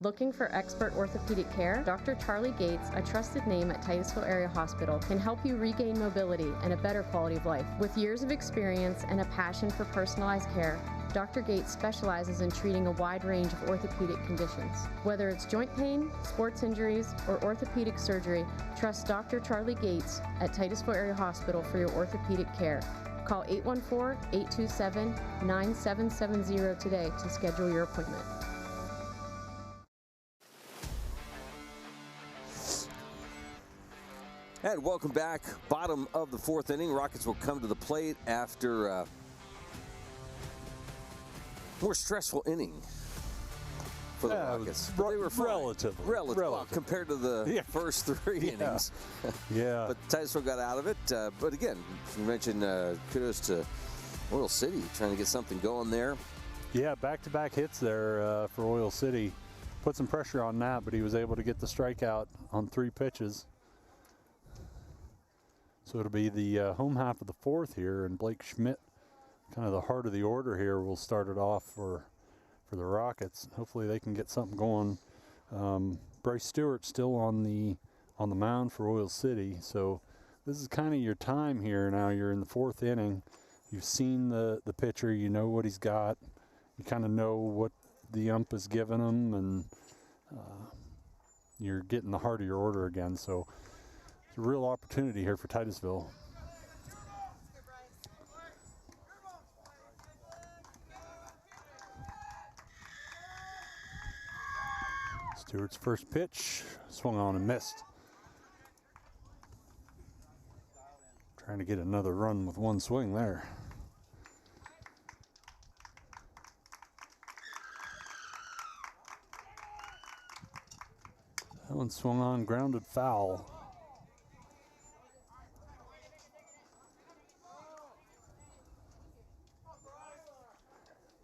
Looking for expert orthopedic care? Dr. Charlie Gates, a trusted name at Titusville Area Hospital, can help you regain mobility and a better quality of life. With years of experience and a passion for personalized care, Dr. Gates specializes in treating a wide range of orthopedic conditions. Whether it's joint pain, sports injuries, or orthopedic surgery, trust Dr. Charlie Gates at Titusville Area Hospital for your orthopedic care. Call 814-827-9770 today to schedule your appointment. And welcome back. Bottom of the 4th inning. Rockets will come to the plate after a more stressful inning for the Rockets. They were relatively. Well, compared to the first 3 innings. Yeah. But Titusville got out of it. But again, you mentioned kudos to Oil City trying to get something going there. Yeah, back-to-back hits there for Oil City. Put some pressure on that, but he was able to get the strikeout on 3 pitches. So it'll be the home half of the 4th here, and Blake Schmidt, kind of the heart of the order here, will start it off for the Rockets. Hopefully they can get something going. Bryce Stewart still on the mound for Oil City, so this is kind of your time here now. You're in the 4th inning. You've seen the pitcher, you know what he's got. You kind of know what the ump is giving him, and you're getting the heart of your order again. So it's a real opportunity here for Titusville. Stewart's first pitch, swung on and missed. Trying to get another run with one swing there. That one swung on, grounded foul.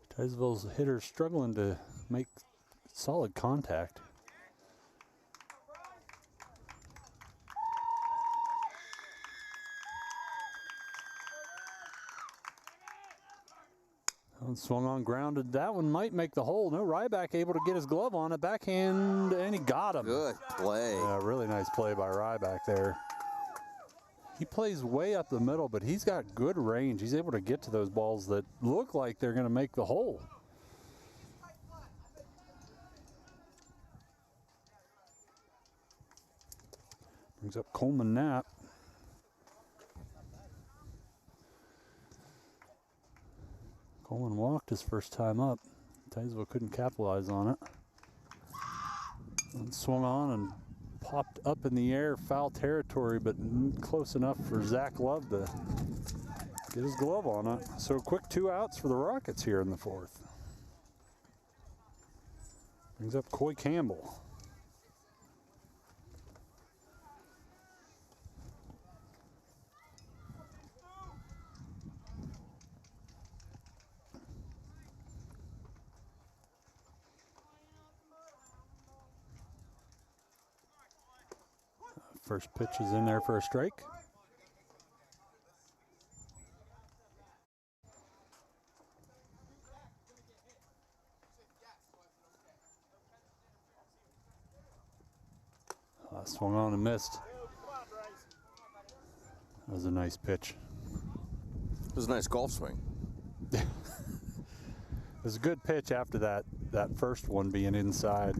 Titusville's hitter struggling to make solid contact. That one swung on, grounded. That one might make the hole. No, Ryback able to get his glove on it, backhand, and he got him. Good play. Yeah, really nice play by Ryback there. He plays way up the middle, but he's got good range. He's able to get to those balls that look like they're going to make the hole. Brings up Coleman Knapp. Coleman walked his first time up. Titusville couldn't capitalize on it. And swung on and popped up in the air, foul territory, but close enough for Zach Love to get his glove on it. So quick 2 outs for the Rockets here in the 4th. Brings up Coy Campbell. First pitch is in there for a strike. Swung on and missed. That was a nice pitch. It was a nice golf swing. It was a good pitch after that first one being inside.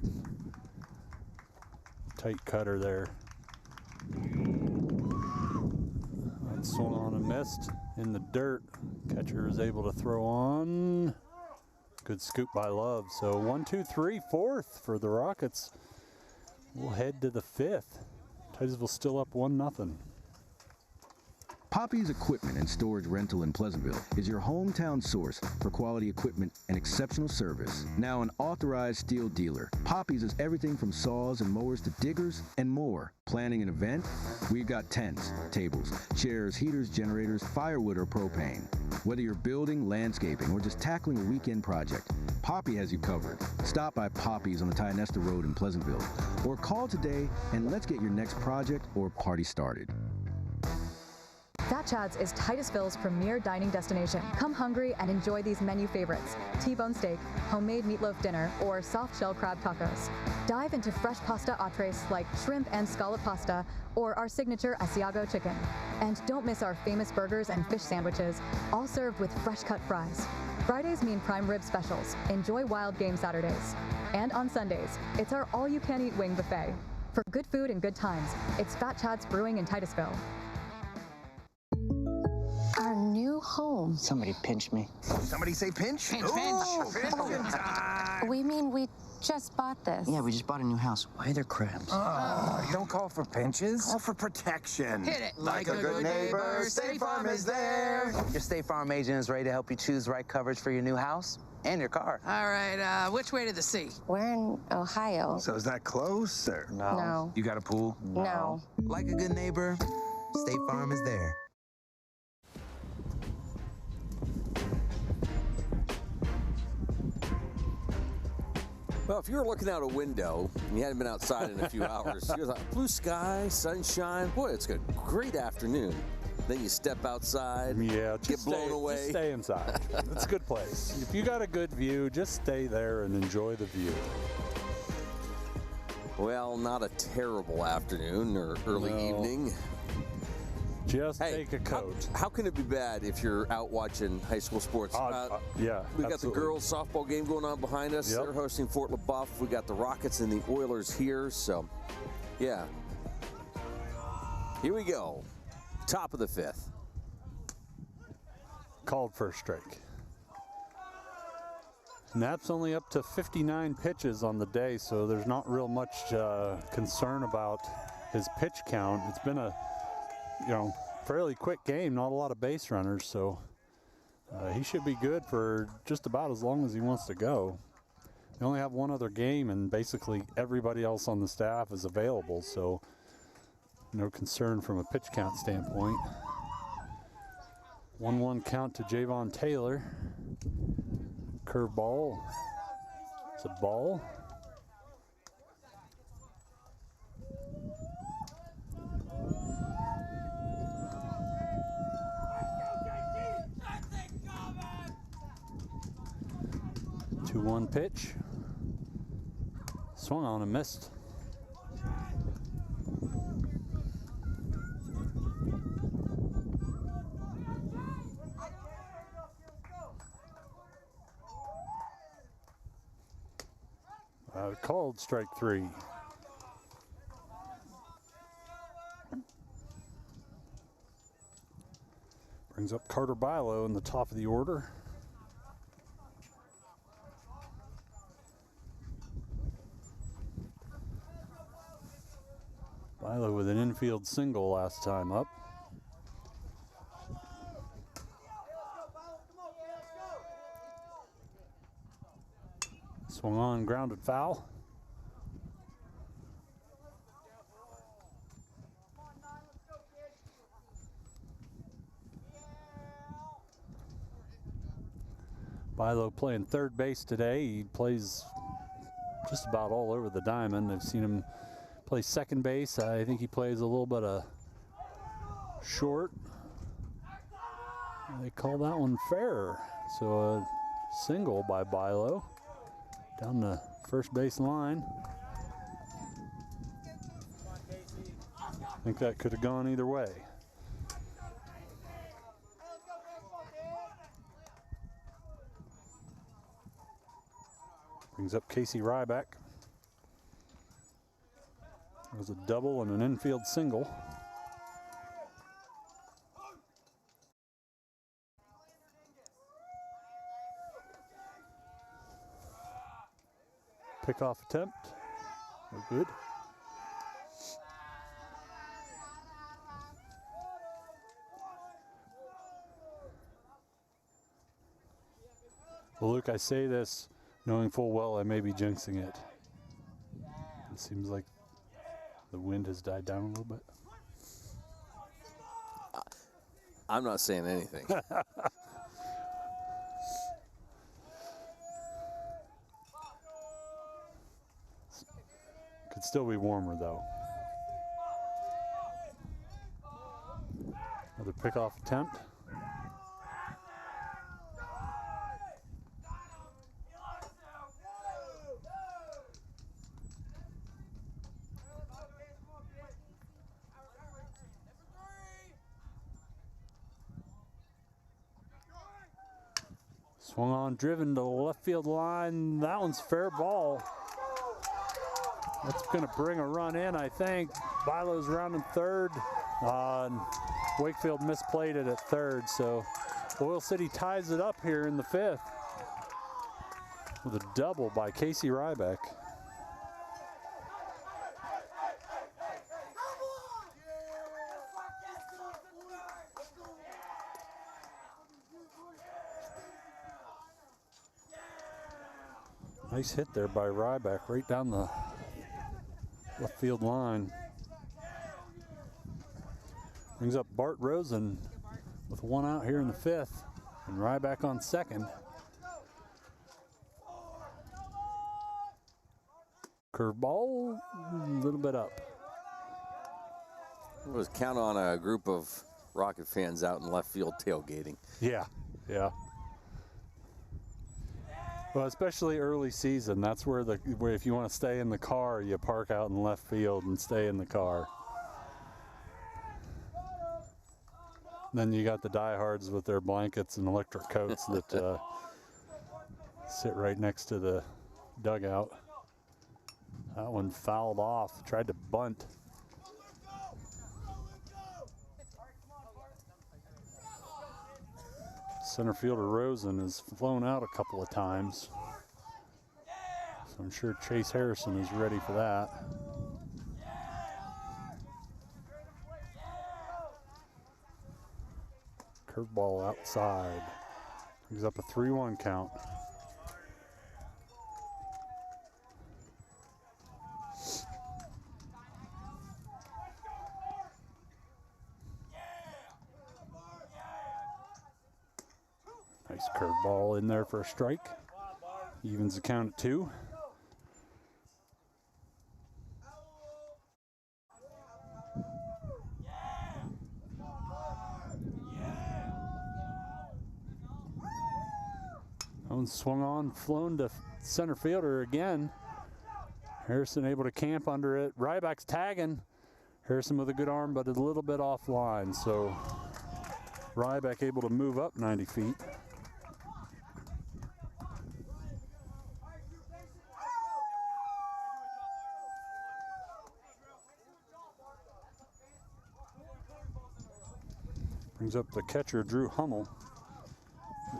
Tight cutter there. That swung on and missed in the dirt. Catcher is able to throw on. Good scoop by Love. So 1, 2, 3, 4th for the Rockets. We'll head to the 5th. Titusville still up 1-0. Poppy's Equipment and Storage Rental in Pleasantville is your hometown source for quality equipment and exceptional service. Now an authorized steel dealer, Poppy's is everything from saws and mowers to diggers and more. Planning an event? We've got tents, tables, chairs, heaters, generators, firewood or propane. Whether you're building, landscaping, or just tackling a weekend project, Poppy has you covered. Stop by Poppy's on the Tionesta Road in Pleasantville or call today and let's get your next project or party started. Fat Chad's is Titusville's premier dining destination. Come hungry and enjoy these menu favorites: T-bone steak, homemade meatloaf dinner, or soft shell crab tacos. Dive into fresh pasta entrees like shrimp and scallop pasta or our signature Asiago chicken. And don't miss our famous burgers and fish sandwiches, all served with fresh cut fries. Fridays mean prime rib specials. Enjoy wild game Saturdays. And on Sundays, it's our all-you-can-eat wing buffet. For good food and good times, it's Fat Chad's Brewing in Titusville. Our new home. Somebody pinch me. Somebody say pinch? Pinch, Ooh, pinch. pinch time. We mean we just bought this. Yeah, we just bought a new house. Why are there crabs? Oh, don't call for pinches. Call for protection. Hit it. Like a good neighbor, State Farm is there. Your State Farm agent is ready to help you choose the right coverage for your new house and your car. All right, which way to the sea? We're in Ohio. So is that close or? No. You got a pool? No. Like a good neighbor, State Farm is there. Well, if you were looking out a window and you hadn't been outside in a few hours, you're like, blue sky, sunshine, boy, it's a great afternoon. Then you step outside, get blown away. Just stay inside. It's a good place. If you got a good view, just stay there and enjoy the view. Well, not a terrible afternoon or early evening. Just take a coat. How can it be bad if you're out watching high school sports? Yeah, we got the girls' softball game going on behind us. Yep. They're hosting Fort LaBeouf. We got the Rockets and the Oilers here. So, yeah. Here we go. Top of the 5th. Called for a strike. Knapp's only up to 59 pitches on the day, so there's not real much concern about his pitch count. It's been a fairly quick game, not a lot of base runners, so he should be good for just about as long as he wants to go. They only have one other game, and basically everybody else on the staff is available, so no concern from a pitch count standpoint. 1-1 count to Javon Taylor. Curveball. It's a ball. Two-one pitch. Swung on and missed. Called strike 3. Brings up Carter Bilo in the top of the order. Bilo with an infield single last time up. Swung on, grounded foul. Bilo playing third base today. He plays just about all over the diamond. I've seen him play second base. I think he plays a little bit of short. They call that one fair. So a single by Bilo down the first base line. I think that could have gone either way. Brings up Casey Ryback. It was a double and an infield single. Pickoff attempt. No good. Well, Luke, I say this knowing full well I may be jinxing it. It seems like the wind has died down a little bit. I'm not saying anything. Could still be warmer though. Another pickoff attempt. Swung on, driven to the left field line. That one's fair ball. That's going to bring a run in, I think. Bilo's rounding third. Wakefield misplayed it at third, so Oil City ties it up here in the fifth with a double by Casey Ryback. Nice hit there by Ryback, right down the left field line. Brings up Bart Rosen with one out here in the fifth, and Ryback on second. Curveball, a little bit up. It was count on a group of Rocket fans out in left field tailgating. Yeah, yeah. Well, especially early season, that's where if you want to stay in the car, you park out in left field and stay in the car. Then you got the diehards with their blankets and electric coats that sit right next to the dugout. That one fouled off, tried to bunt. Center fielder Rosen has flown out a couple of times. So I'm sure Chase Harrison is ready for that. Curveball outside. He's up a 3-1 count. Nice curveball in there for a strike. Evens the count at 2. That one swung on, flown to center fielder again. Harrison able to camp under it. Ryback's tagging. Harrison with a good arm, but a little bit offline. So Ryback able to move up 90 feet. Brings up the catcher, Drew Hummel.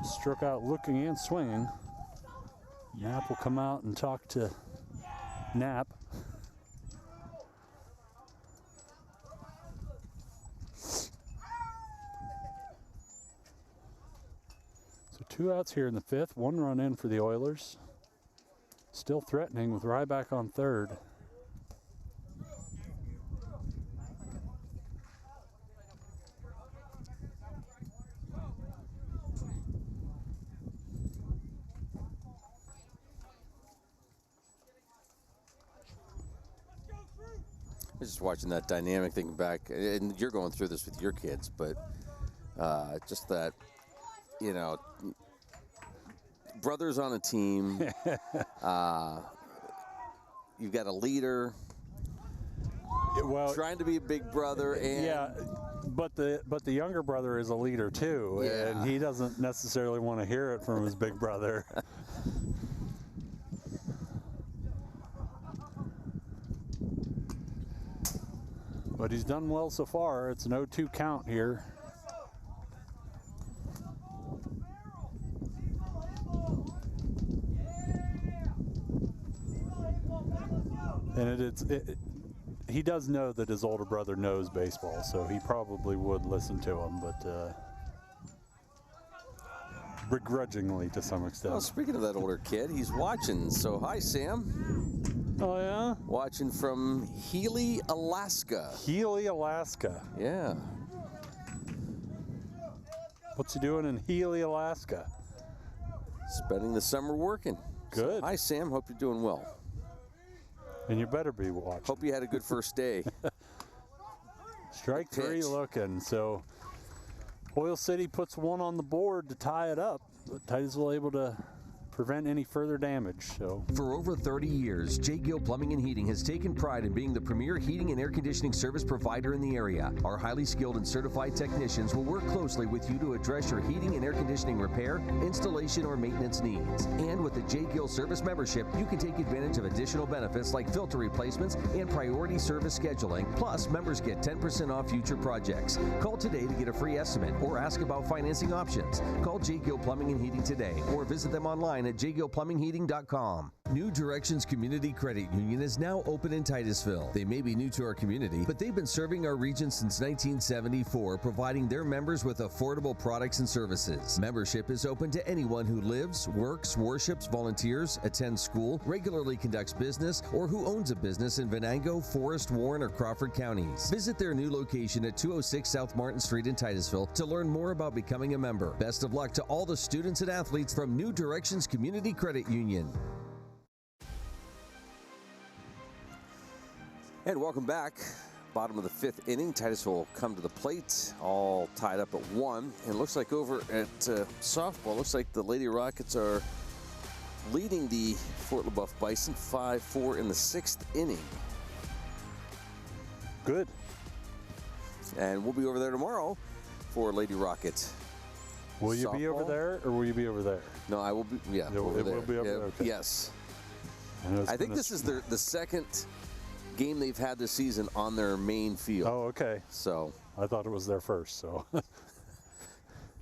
Struck out looking and swinging. Knapp will come out and talk to Knapp. 2 outs here in the 5th. 1 run in for the Oilers. Still threatening with Ryback on third. I was just watching that dynamic, thinking back, and you're going through this with your kids, but just that, you know, brothers on a team. You've got a leader. Well, trying to be a big brother, and yeah, but the younger brother is a leader too, Yeah. and he doesn't necessarily want to hear it from his big brother. But he's done well so far. It's an 0-2 count here. And he does know that his older brother knows baseball, so he probably would listen to him, but begrudgingly to some extent. Well, speaking of that older kid, he's watching. So, hi, Sam. Oh, yeah? Watching from Healy, Alaska. Healy, Alaska. Yeah. What's he doing in Healy, Alaska? Spending the summer working. Good. So, hi, Sam. Hope you're doing well. And you better be watching. Hope you had a good first day. Strike 3 looking. So Oil City puts 1 on the board to tie it up, but Titusville able to prevent any further damage. So for over 30 years, J. Gill Plumbing and Heating has taken pride in being the premier heating and air conditioning service provider in the area. Our highly skilled and certified technicians will work closely with you to address your heating and air conditioning repair, installation, or maintenance needs. And with the J. Gill service membership, you can take advantage of additional benefits like filter replacements and priority service scheduling. Plus, members get 10% off future projects. Call today to get a free estimate or ask about financing options. Call J. Gill Plumbing and Heating today or visit them online at jgillplumbingheating.com. New Directions Community Credit Union is now open in Titusville. They may be new to our community, but they've been serving our region since 1974, providing their members with affordable products and services. Membership is open to anyone who lives, works, worships, volunteers, attends school, regularly conducts business, or who owns a business in Venango, Forest, Warren, or Crawford counties. Visit their new location at 206 South Martin Street in Titusville to learn more about becoming a member. Best of luck to all the students and athletes from New Directions Community Credit Union. And welcome back. Bottom of the 5th inning. Titusville will come to the plate, all tied up at 1. And it looks like over at softball, looks like the Lady Rockets are leading the Fort LaBeouf Bison 5-4 in the 6th inning. Good. And we'll be over there tomorrow for Lady Rocket. Will you be over there, or will you be over there? No, I will be. Yeah, over there. Will be over there. Okay. Yes. I think this is the second game they've had this season on their main field. Oh, okay. So I thought it was their first. So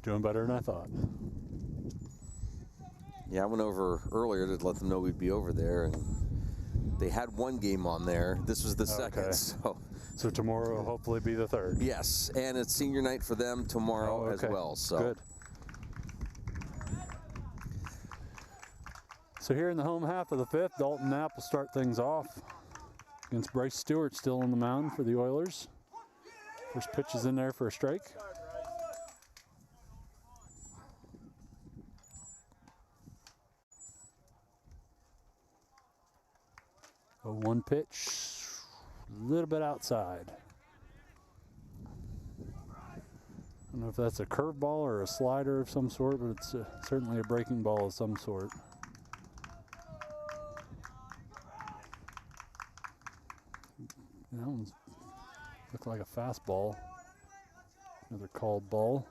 doing better than I thought. Yeah, I went over earlier to let them know we'd be over there, and they had 1 game on there. This was the second. So tomorrow will hopefully be the 3rd. Yes, and it's senior night for them tomorrow as well. So good. So here in the home half of the 5th, Dalton Knapp will start things off against Bryce Stewart, still on the mound for the Oilers. First pitch is in there for a strike. A 1 pitch, a little bit outside. I don't know if that's a curveball or a slider of some sort, but it's certainly a breaking ball of some sort. That one's looked like a fastball. Another called ball.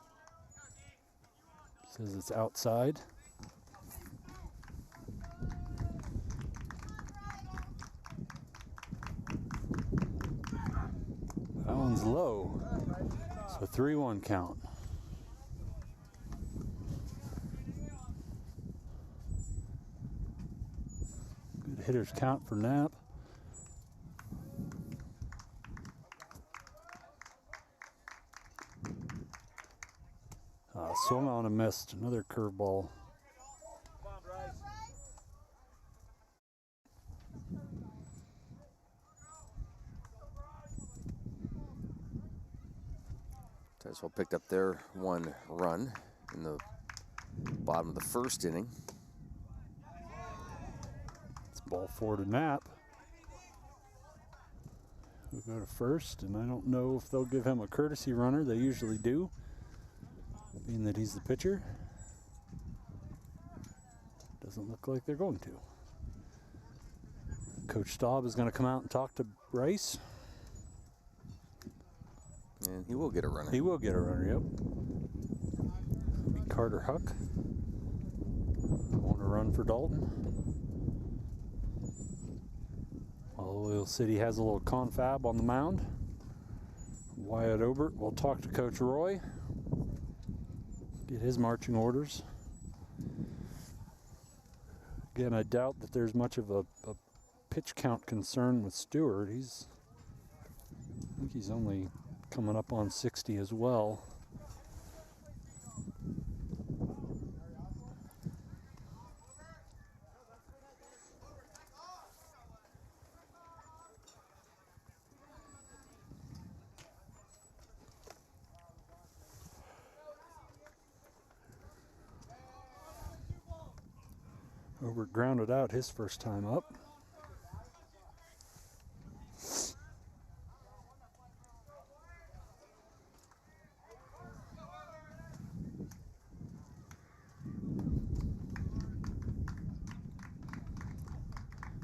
Says it's outside. That one's low. So 3-1 count. Good hitter's count for Knapp. swung on and missed. Another curveball. Titusville picked up their 1 run in the bottom of the first inning. It's ball 4 to Knapp. We'll go to first, and I don't know if they'll give him a courtesy runner. They usually do, being that he's the pitcher. Doesn't look like they're going to. Coach Staub is going to come out and talk to Bryce. And he will get a runner. He will get a runner, yep. It'll be Carter Huck. Want to run for Dalton. Oil City has a little confab on the mound. Wyatt Obert will talk to Coach Roy, get his marching orders. Again, I doubt that there's much of a pitch count concern with Stewart. I think he's only coming up on 60 as well. Obert grounded out his first time up.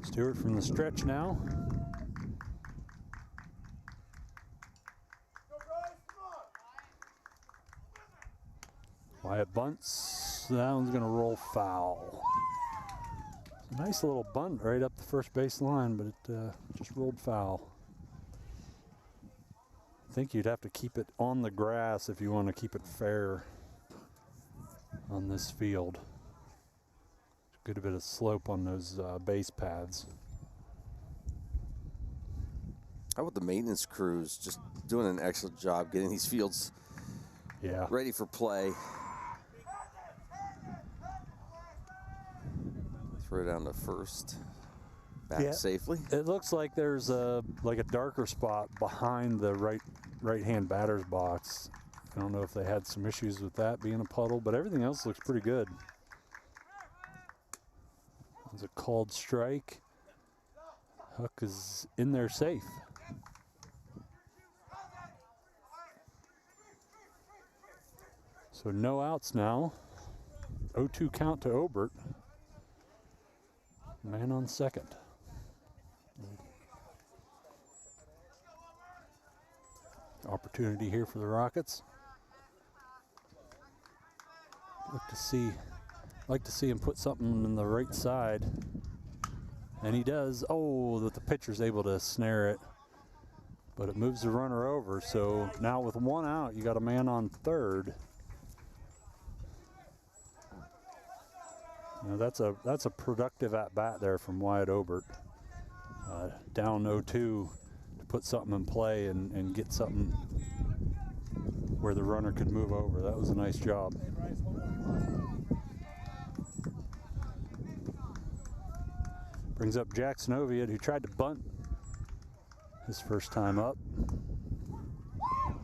Stewart from the stretch now. Wyatt bunts. That one's going to roll foul. Nice little bunt right up the first base line, but it just rolled foul. I think you'd have to keep it on the grass if you want to keep it fair on this field. Good bit of slope on those base paths. How about the maintenance crews just doing an excellent job getting these fields ready for play. Throw down to first, back safely. It looks like there's a darker spot behind the right-hand batter's box. I don't know if they had some issues with that being a puddle, but everything else looks pretty good. It's a called strike. Huck is in there safe. So no outs now. 0-2 count to Obert. Man on second. Opportunity here for the Rockets. Like to see him put something in the right side. And he does. Oh, that the pitcher's able to snare it. But it moves the runner over. So now with 1 out, you got a man on third. You know, that's a productive at-bat there from Wyatt Obert. Down 0-2 to put something in play and get something where the runner could move over. That was a nice job. Brings up Jackson Oviatt, who tried to bunt his first time up.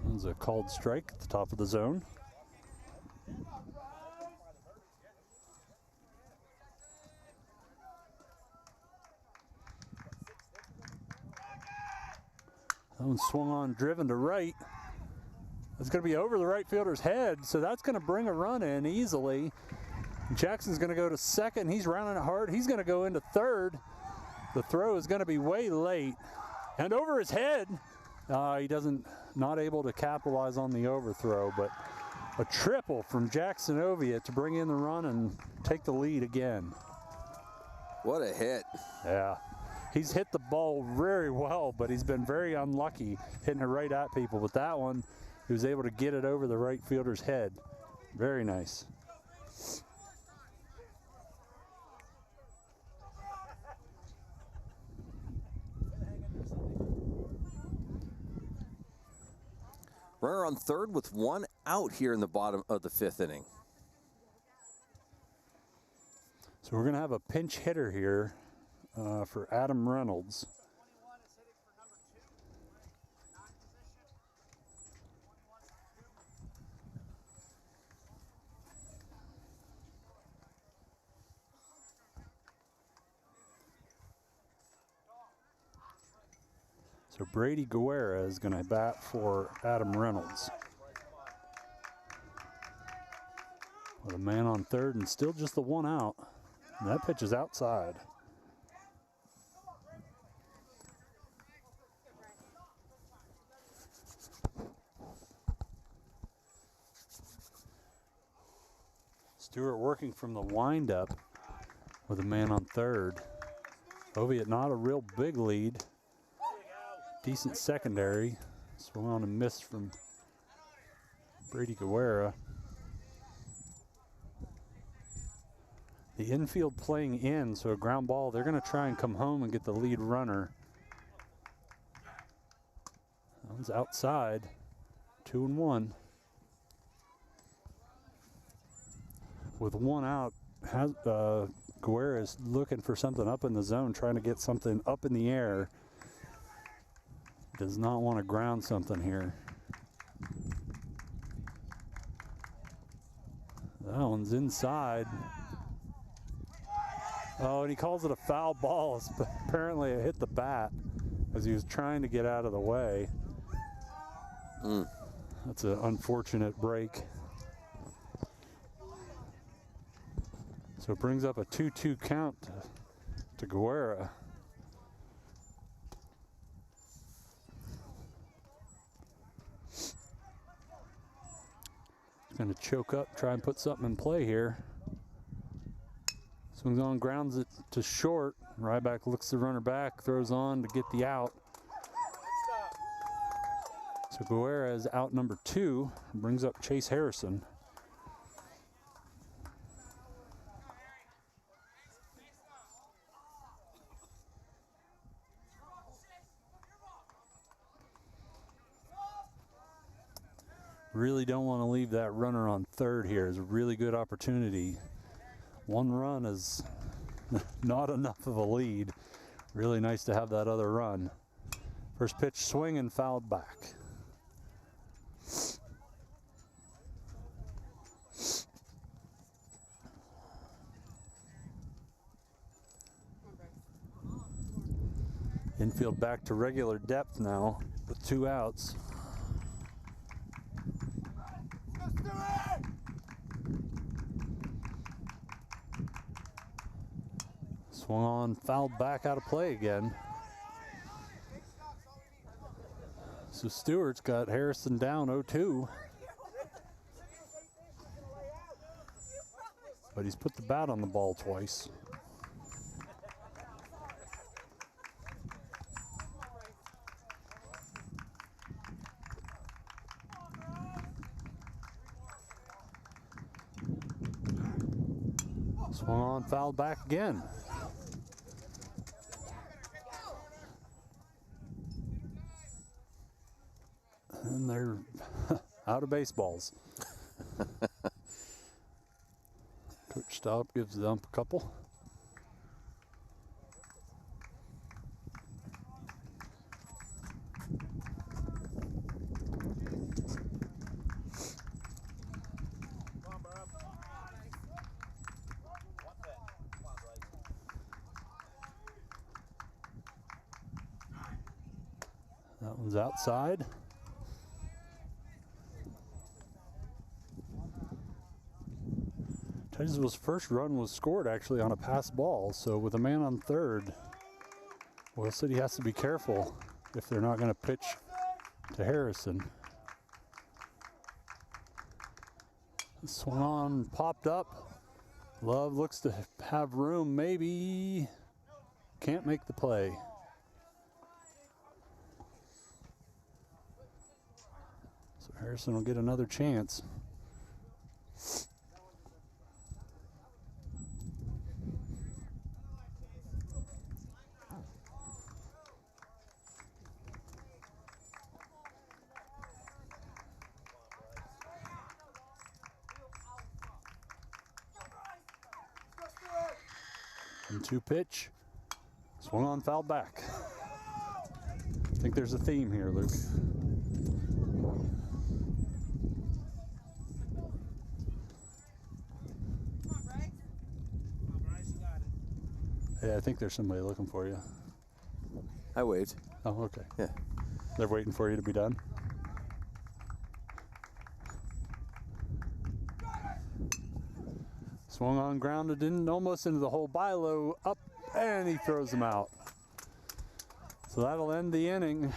That was a called strike at the top of the zone. That one swung on, driven to right. It's going to be over the right fielder's head, so that's going to bring a run in easily. Jackson's going to go to second. He's rounding it hard. He's going to go into third. The throw is going to be way late. And over his head, not able to capitalize on the overthrow, but a triple from Jackson Oviatt to bring in the run and take the lead again. What a hit. Yeah. He's hit the ball very well, but he's been very unlucky hitting it right at people. But that one, he was able to get it over the right fielder's head. Very nice. Runner on third with 1 out here in the bottom of the 5th inning. So we're going to have a pinch hitter here for Adam Reynolds. So Brady Guerra is going to bat for Adam Reynolds. With a man on third and still just the one out. And that pitch is outside. Stewart working from the windup with a man on third. Oviatt not a real big lead. Decent secondary. Swung on and missed from Brady Guerra. The infield playing in, so a ground ball. They're going to try and come home and get the lead runner. That one's outside. 2-1. With one out, Guerra is looking for something up in the zone, trying to get something up in the air. Does not want to ground something here. That one's inside. Oh, and he calls it a foul ball. Apparently it hit the bat as he was trying to get out of the way. That's an unfortunate break. So it brings up a 2-2 count to Guerra. He's going to choke up, try and put something in play here. Swings on, grounds it to short. Ryback looks the runner back, throws on to get the out. So Guerra is out number 2, brings up Chase Harrison. Really don't want to leave that runner on third here. It's a really good opportunity. One run is not enough of a lead. Really nice to have that other run. First pitch swing and fouled back. Infield back to regular depth now with 2 outs. Swung on, fouled back out of play again. So Stewart's got Harrison down 0-2. But he's put the bat on the ball twice. Swung on, fouled back again. And they're out of baseballs. Coach Staub gives the ump a couple. That one's outside. Titusville's first run was scored actually on a pass ball, so with a man on third, Oil City has to be careful if they're not going to pitch to Harrison. Swung on, popped up. Love looks to have room, maybe. Can't make the play. So Harrison will get another chance. 1-2 pitch. Swung on, fouled back. I think there's a theme here, Luke. Yeah, I think there's somebody looking for you. I waved. Oh, okay. Yeah. They're waiting for you to be done. Swung on, grounded in almost into the hole, by low, up, and he throws them out. So that'll end the inning.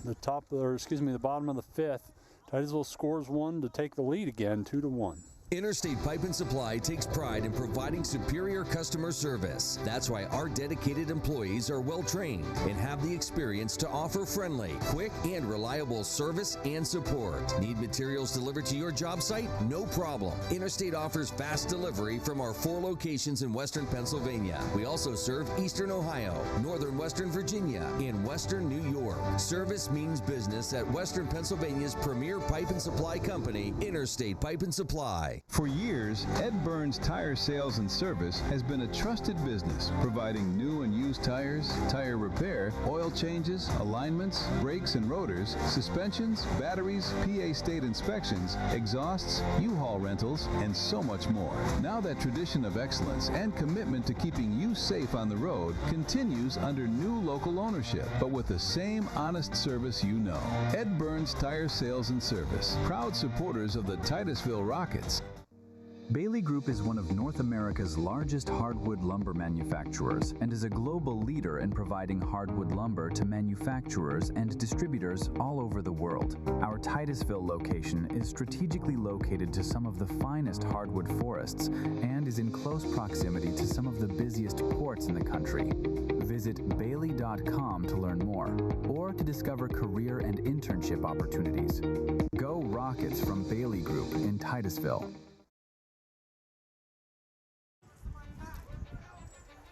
The bottom of the fifth. Titusville scores one to take the lead again, 2-1. Interstate Pipe and Supply takes pride in providing superior customer service. That's why our dedicated employees are well trained and have the experience to offer friendly, quick, and reliable service and support. Need materials delivered to your job site? No problem. Interstate offers fast delivery from our 4 locations in Western Pennsylvania. We also serve Eastern Ohio, Northern Western Virginia, and Western New York. Service means business at Western Pennsylvania's premier pipe and supply company, Interstate Pipe and Supply. For years, Ed Burns Tire Sales and Service has been a trusted business, providing new and used tires, tire repair, oil changes, alignments, brakes and rotors, suspensions, batteries, PA state inspections, exhausts, U-Haul rentals, and so much more. Now that tradition of excellence and commitment to keeping you safe on the road continues under new local ownership, but with the same honest service you know. Ed Burns Tire Sales and Service, proud supporters of the Titusville Rockets. Bailey Group is one of North America's largest hardwood lumber manufacturers and is a global leader in providing hardwood lumber to manufacturers and distributors all over the world. Our Titusville location is strategically located to some of the finest hardwood forests and is in close proximity to some of the busiest ports in the country. Visit Bailey.com to learn more or to discover career and internship opportunities. Go Rockets from Bailey Group in Titusville.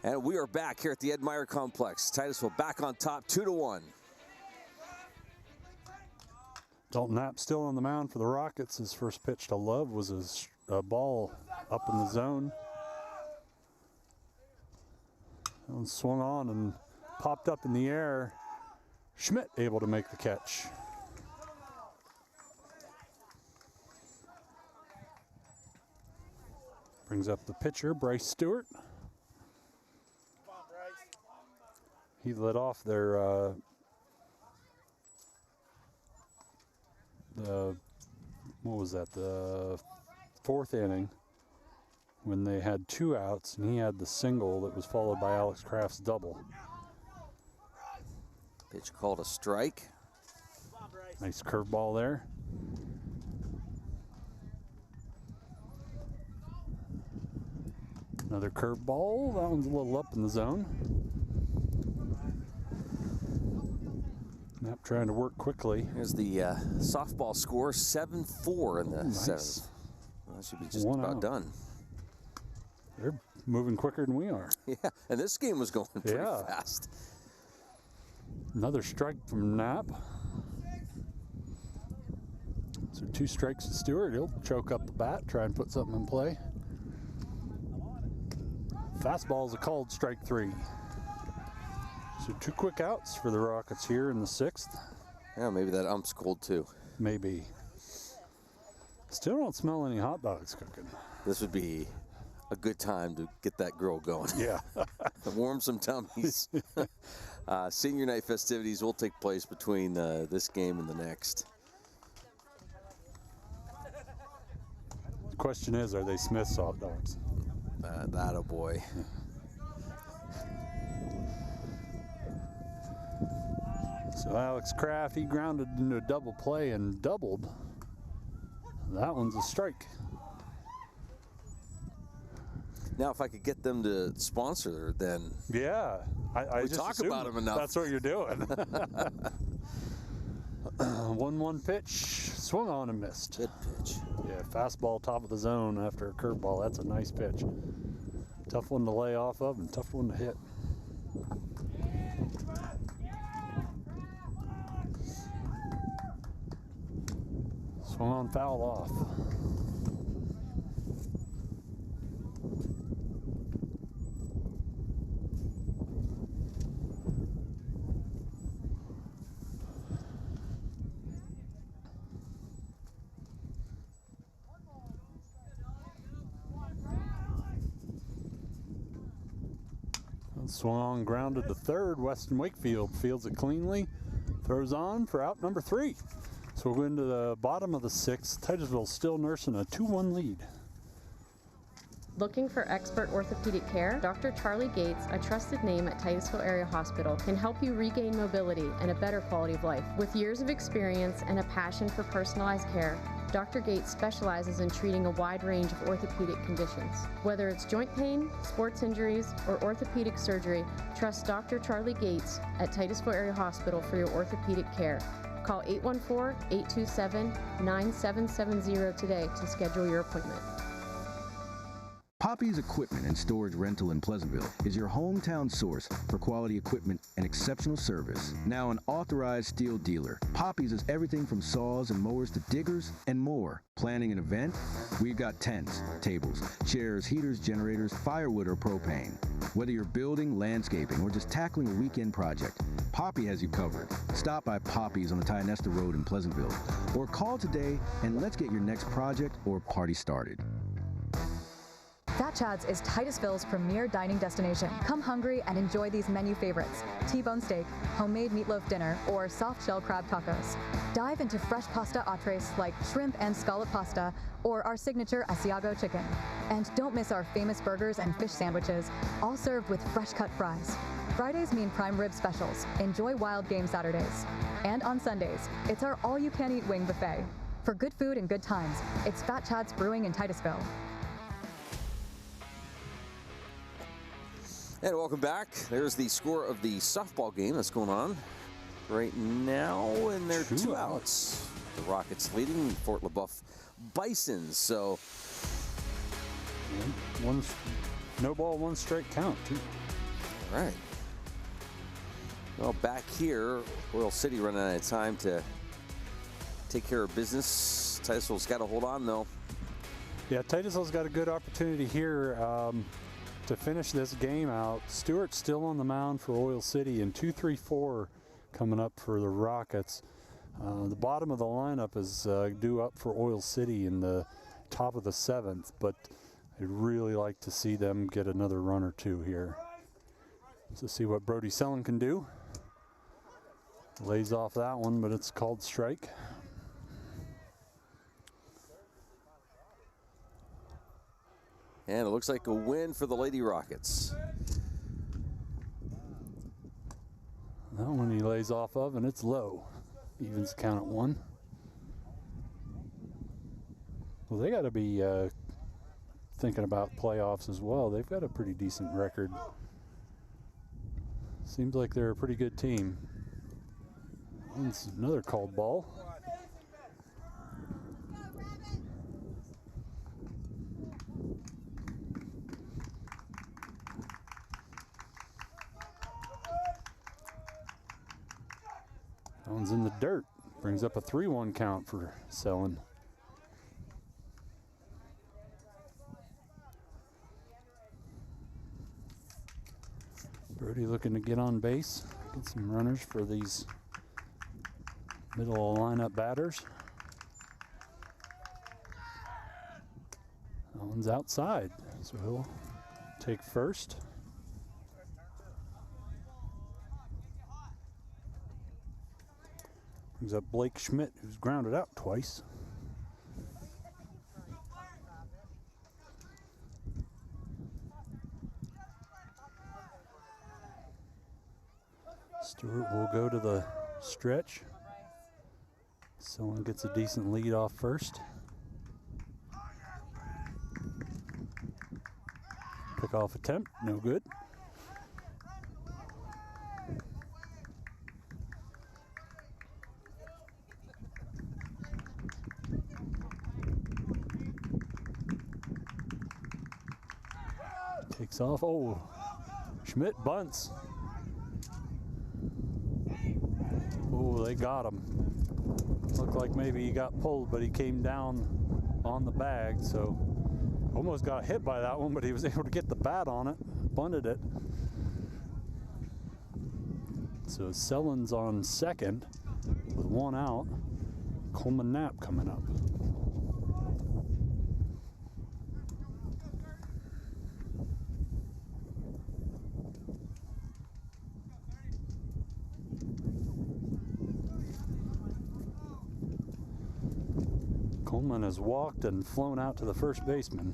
And we are back here at the Ed Myer Complex. Titusville back on top, 2-1. Dalton Knapp still on the mound for the Rockets. His first pitch to Love was a ball up in the zone. That one swung on and popped up in the air. Schmidt able to make the catch. Brings up the pitcher, Bryce Stewart. He led off their the fourth inning when they had 2 outs, and he had the single that was followed by Alex Kraft's double. Pitch called a strike. Nice curveball there. Another curveball. That one's a little up in the zone. Knapp trying to work quickly. Here's the softball score, 7-4 in the seventh. Well, that should be just about done. They're moving quicker than we are. Yeah, and this game was going pretty fast. Another strike from Knapp. So 2 strikes to Stewart. He'll choke up the bat, try and put something in play. Fastball is a called strike 3. So 2 quick outs for the Rockets here in the 6th. Yeah, maybe that ump's cold too. Maybe. Still don't smell any hot dogs cooking. This would be a good time to get that grill going. Yeah. Warm some tummies. Senior night festivities will take place between this game and the next. The question is, are they Smith's hot dogs? That a boy. So Alex Kraft, he grounded into a double play and doubled. That one's a strike. Now, if I could get them to sponsor, then yeah, I we just talk about them enough. That's what you're doing. 1-1 pitch, swung on and missed. Good pitch. Yeah, fastball top of the zone after a curveball. That's a nice pitch. Tough one to lay off of and tough one to hit. Swung on, foul off. Swung grounded to third. Weston Wakefield fields it cleanly. Throws on for out number 3. So we'll go into the bottom of the 6th. Titusville still nursing a 2-1 lead. Looking for expert orthopedic care? Dr. Charlie Gates, a trusted name at Titusville Area Hospital, can help you regain mobility and a better quality of life. With years of experience and a passion for personalized care, Dr. Gates specializes in treating a wide range of orthopedic conditions. Whether it's joint pain, sports injuries, or orthopedic surgery, trust Dr. Charlie Gates at Titusville Area Hospital for your orthopedic care. Call 814-827-9770 today to schedule your appointment. Poppy's Equipment and Storage Rental in Pleasantville is your hometown source for quality equipment and exceptional service. Now an authorized steel dealer, Poppy's is everything from saws and mowers to diggers and more. Planning an event? We've got tents, tables, chairs, heaters, generators, firewood, or propane. Whether you're building, landscaping, or just tackling a weekend project, Poppy has you covered. Stop by Poppy's on the Tionesta Road in Pleasantville, or call today and let's get your next project or party started. Fat Chad's is Titusville's premier dining destination. Come hungry and enjoy these menu favorites: T-bone steak, homemade meatloaf dinner, or soft shell crab tacos. Dive into fresh pasta entrees like shrimp and scallop pasta, or our signature Asiago chicken. And don't miss our famous burgers and fish sandwiches, all served with fresh cut fries. Fridays mean prime rib specials. Enjoy wild game Saturdays. And on Sundays, it's our all-you-can-eat wing buffet. For good food and good times, it's Fat Chad's Brewing in Titusville. And welcome back. There's the score of the softball game that's going on right now, and they're 2 outs. The Rockets leading Fort LaBeouf Bisons. So, no ball, 1 strike count too. All right. Well, back here, Oil City running out of time to take care of business. Titusville's got to hold on though. Yeah, Titusville's got a good opportunity here. To finish this game out. Stewart's still on the mound for Oil City, and 2-3-4 coming up for the Rockets. The bottom of the lineup is due up for Oil City in the top of the 7th, but I'd really like to see them get another run or 2 here. So see what Brody Sellen can do. Lays off that one, but it's called strike. And it looks like a win for the Lady Rockets. That one he lays off of, and it's low. Evens count at 1. Well, they got to be thinking about playoffs as well. They've got a pretty decent record. Seems like they're a pretty good team. That's another called ball. That one's in the dirt. Brings up a 3-1 count for Sellen. Brody looking to get on base, get some runners for these middle of lineup batters. That one's outside, so he'll take first. Brings up Blake Schmidt, who's grounded out twice. Stewart will go to the stretch. Someone gets a decent lead off first. Pick-off attempt, no good. Takes off. Oh, Schmidt bunts. Oh, they got him. Looked like maybe he got pulled, but he came down on the bag, so almost got hit by that one, but he was able to get the bat on it, bunted it. So Sellen's on second with 1 out. Coleman Knapp coming up. Coleman has walked and flown out to the first baseman.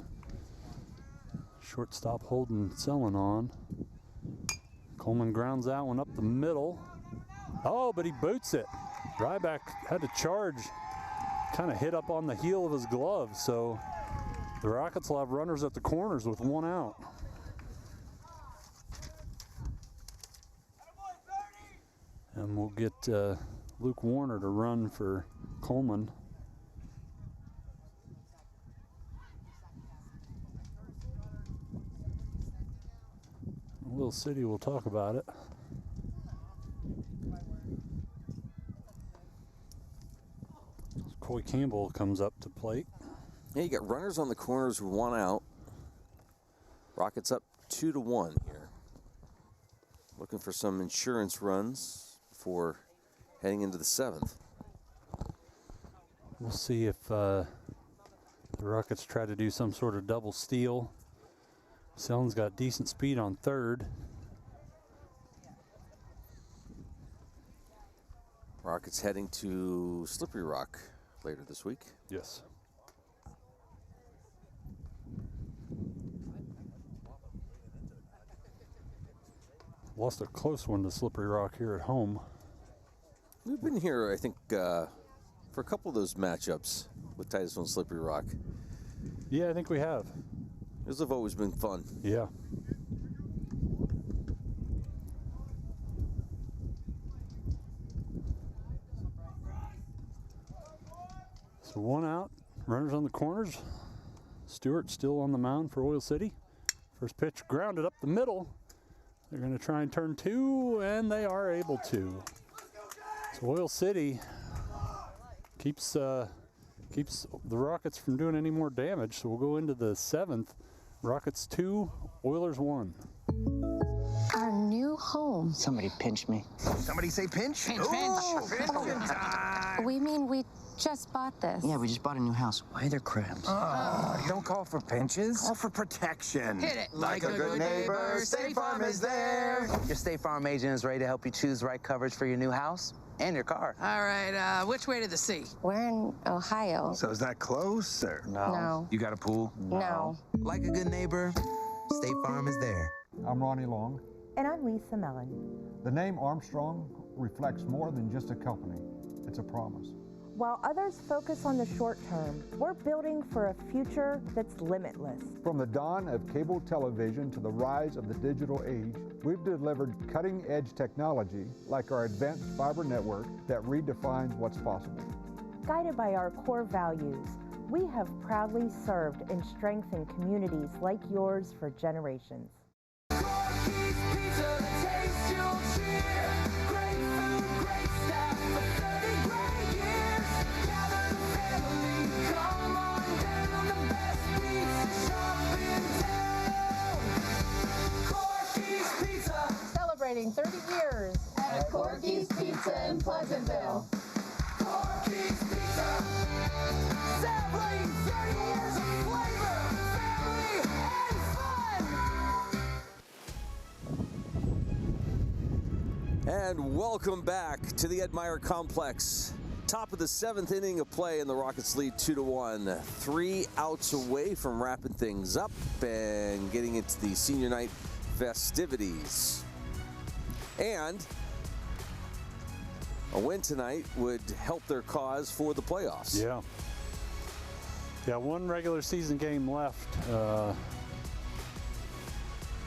Shortstop holding Selling on. Coleman grounds that one up the middle. Oh, but he boots it. Ryback had to charge, kind of hit up on the heel of his glove, so the Rockets will have runners at the corners with one out. And we'll get Luke Warner to run for Coleman. Little City will talk about it. Coy Campbell comes up to plate. Yeah, you got runners on the corners, one out. Rockets up 2-1 here. Looking for some insurance runs before heading into the 7th. We'll see if the Rockets try to do some sort of double steal. Sellen's got decent speed on third. Rockets heading to Slippery Rock later this week. Yes. Lost a close one to Slippery Rock here at home. We've been here, I think, for a couple of those matchups with Titusville and Slippery Rock. Yeah, I think we have. Those have always been fun. Yeah. So one out, runners on the corners. Stewart still on the mound for Oil City. First pitch grounded up the middle. They're going to try and turn two, and they are able to. So Oil City keeps the Rockets from doing any more damage. So we'll go into the 7th. Rockets 2, Oilers 1. Our new home. Somebody pinch me. Somebody say pinch? Pinch, Ooh, pinch. pinch time. We mean we just bought this. Yeah, we just bought a new house. Why are there crabs? Don't call for pinches. Call for protection. Hit it. Like a good neighbor, State Farm is there. Your State Farm agent is ready to help you choose the right coverage for your new house and your car. All right, which way to the sea? We're in Ohio. So is that close or? No. You got a pool? No. Like a good neighbor, State Farm is there. I'm Ronnie Long. And I'm Lisa Mellon. The name Armstrong reflects more than just a company. It's a promise. While others focus on the short term, we're building for a future that's limitless. From the dawn of cable television to the rise of the digital age, we've delivered cutting-edge technology like our advanced fiber network that redefines what's possible. Guided by our core values, we have proudly served and strengthened communities like yours for generations. Celebrating 30 years at Corky's Pizza in Pleasantville. Corky's Pizza, celebrating 30 years of flavor, family, and fun. And welcome back to the Myer complex. Top of the 7th inning of play, and the Rockets lead 2-1. 3 outs away from wrapping things up and getting into the senior night festivities. And a win tonight would help their cause for the playoffs. Yeah. Yeah, one regular season game left.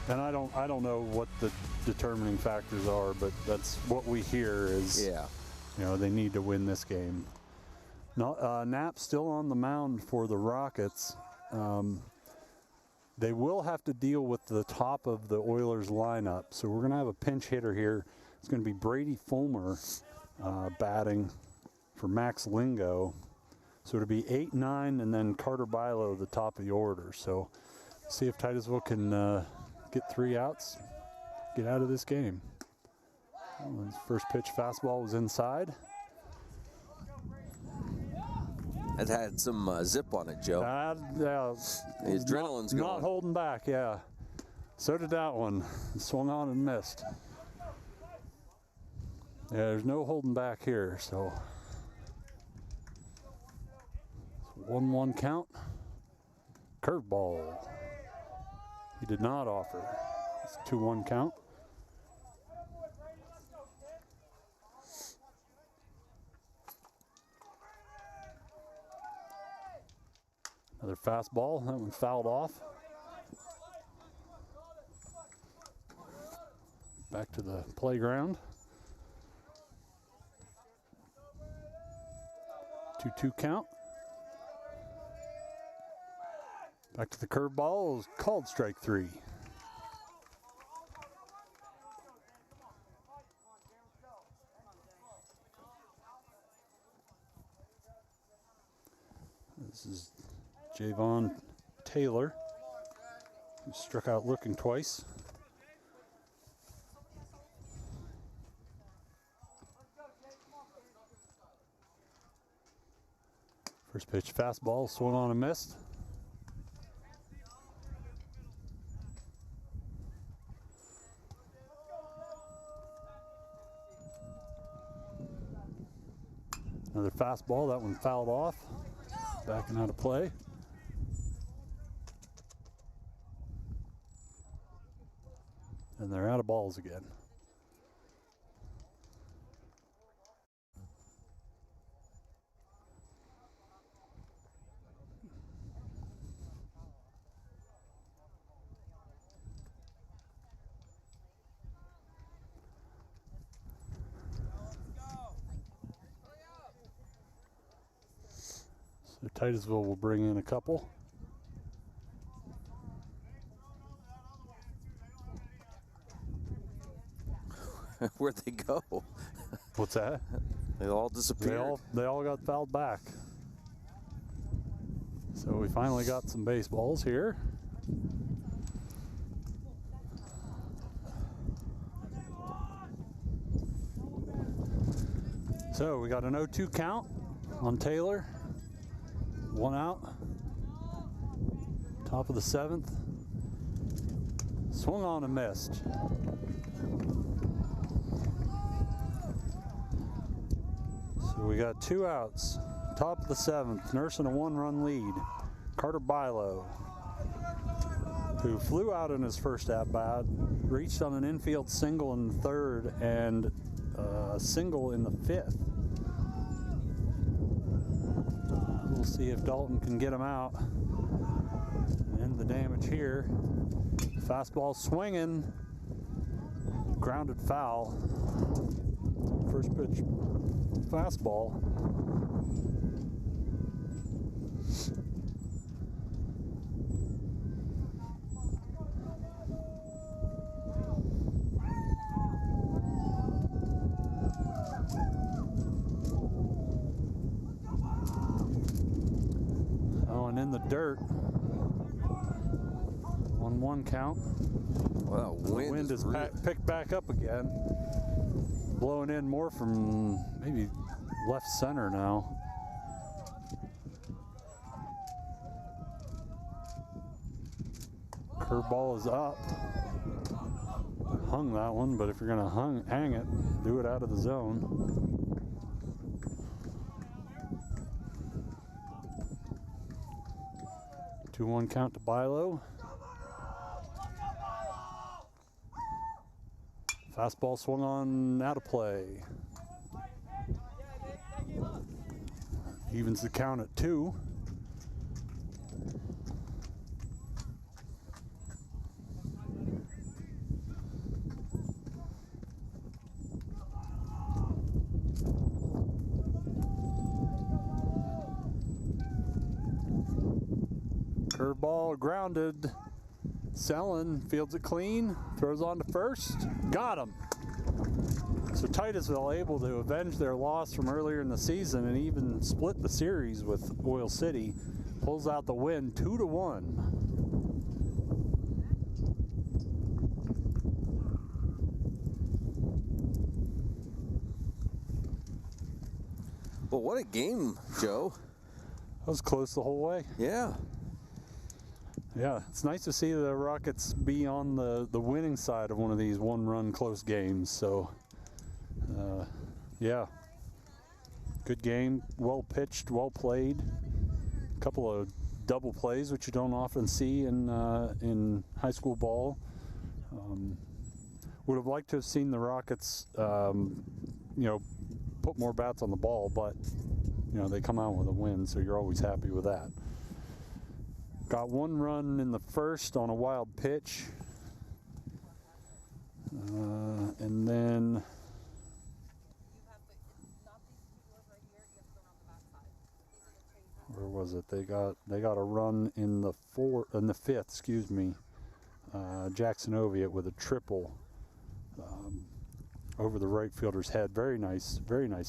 And I don't know what the determining factors are, but that's what we hear is, yeah, you know, they need to win this game. Knapp's still on the mound for the Rockets. They will have to deal with the top of the Oilers lineup. So we're going to have a pinch hitter here. It's going to be Brady Fulmer batting for Max Lingo. So it'll be 8, 9, and then Carter Bilo the top of the order. So see if Titusville can get 3 outs, get out of this game. Well, his first pitch fastball was inside. It had some zip on it, Joe. Yeah, the adrenaline's going. Not holding back, yeah. So did that one. Swung on and missed. Yeah, there's no holding back here, so. 1-1 count. Curveball. He did not offer. It's a 2-1 count. Another fastball. That one fouled off. Back to the playground. 2-2 count. Back to the curveball. Is called strike 3. This is Javon Taylor, who struck out looking twice. First pitch fastball, swung on and missed. Another fastball, that one fouled off. Backing out of play. And they're out of balls again. So Titusville will bring in a couple. Where'd they go? What's that? They all disappeared. They all got fouled back. So we finally got some baseballs here. So we got an 0-2 count on Taylor. 1 out. Top of the 7th. Swung on and missed. So we got 2 outs. Top of the 7th, nursing a 1-run lead. Carter Bilo, who flew out in his first at-bat, reached on an infield single in the 3rd and a single in the 5th. We'll see if Dalton can get him out and end the damage here. Fastball swinging, grounded foul. First pitch fastball. Oh, and in the dirt. 1-1 count. Well, wind is picked back up again. Blowing in more from maybe left center now. Curveball is up. Hung that one, but if you're gonna hang it, do it out of the zone. Two 2-1 count to Bilo. Fastball swung on, out of play. Evens the count at 2. Curveball grounded. Selling fields it clean, throws on to first, got him. So Titusville able to avenge their loss from earlier in the season and even split the series with Oil City. Pulls out the win 2-1. Well, what a game, Joe. That was close the whole way. Yeah. Yeah, it's nice to see the Rockets be on the winning side of one of these one-run close games. So, yeah, good game, well pitched, well played. couple of double plays, which you don't often see in high school ball. Would have liked to have seen the Rockets, put more bats on the ball, but they come out with a win, so you're always happy with that. Got one run in the first on a wild pitch, and then where was it? They got a run in the fifth, excuse me. Jackson Oviatt with a triple over the right fielder's head. Very nice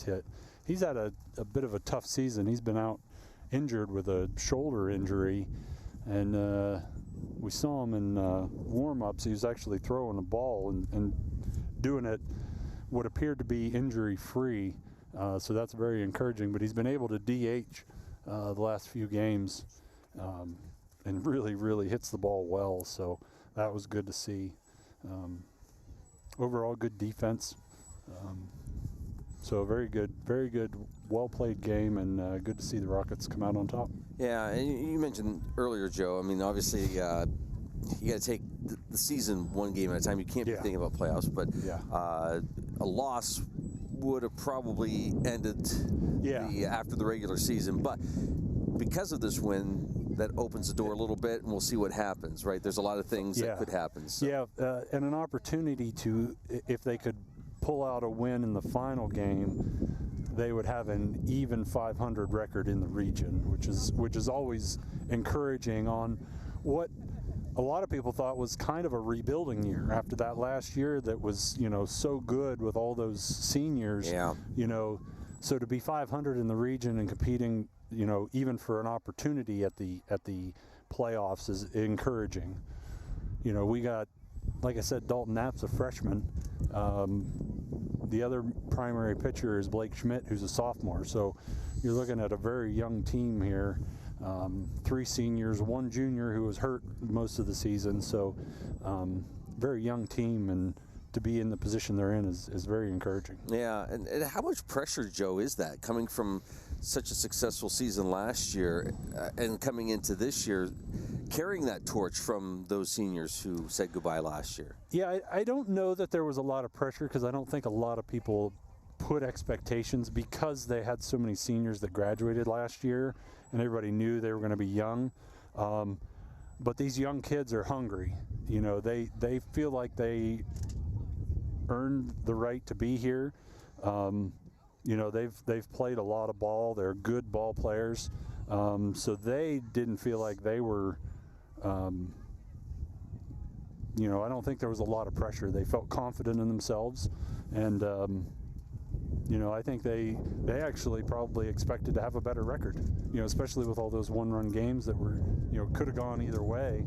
hit. He's had a bit of a tough season. He's been out injured with a shoulder injury, and we saw him in warm-ups. He was actually throwing a ball and doing it what appeared to be injury-free, so that's very encouraging. But he's been able to DH the last few games, and really hits the ball well, so that was good to see. Overall good defense, so very good, well played game, and good to see the Rockets come out on top. Yeah, and you mentioned earlier, Joe, I mean, obviously you got to take the season one game at a time. You can't be thinking about playoffs, but a loss would have probably ended after the regular season, but because of this win, that opens the door a little bit, and we'll see what happens, right? There's a lot of things that could happen. So. Yeah, and an opportunity to, if they could pull out a win in the final game, they would have an even 500 record in the region, which is always encouraging on what a lot of people thought was kind of a rebuilding year after that last year that was, so good with all those seniors. Yeah. So to be 500 in the region and competing, even for an opportunity at the playoffs is encouraging. We got, like I said, Dalton Knapp's a freshman. The other primary pitcher is Blake Schmidt, who's a sophomore. So you're looking at a very young team here. 3 seniors, 1 junior who was hurt most of the season. So very young team, and to be in the position they're in is very encouraging. Yeah, and how much pressure, Joe, is that coming from such a successful season last year and coming into this year, carrying that torch from those seniors who said goodbye last year? Yeah, I don't know that there was a lot of pressure, because I don't think a lot of people put expectations, because they had so many seniors that graduated last year and everybody knew they were going to be young. But these young kids are hungry. They feel like they earned the right to be here. They've played a lot of ball. They're good ball players. So they didn't feel like they were, I don't think there was a lot of pressure. They felt confident in themselves, and I think they actually probably expected to have a better record, especially with all those one-run games that were, could have gone either way.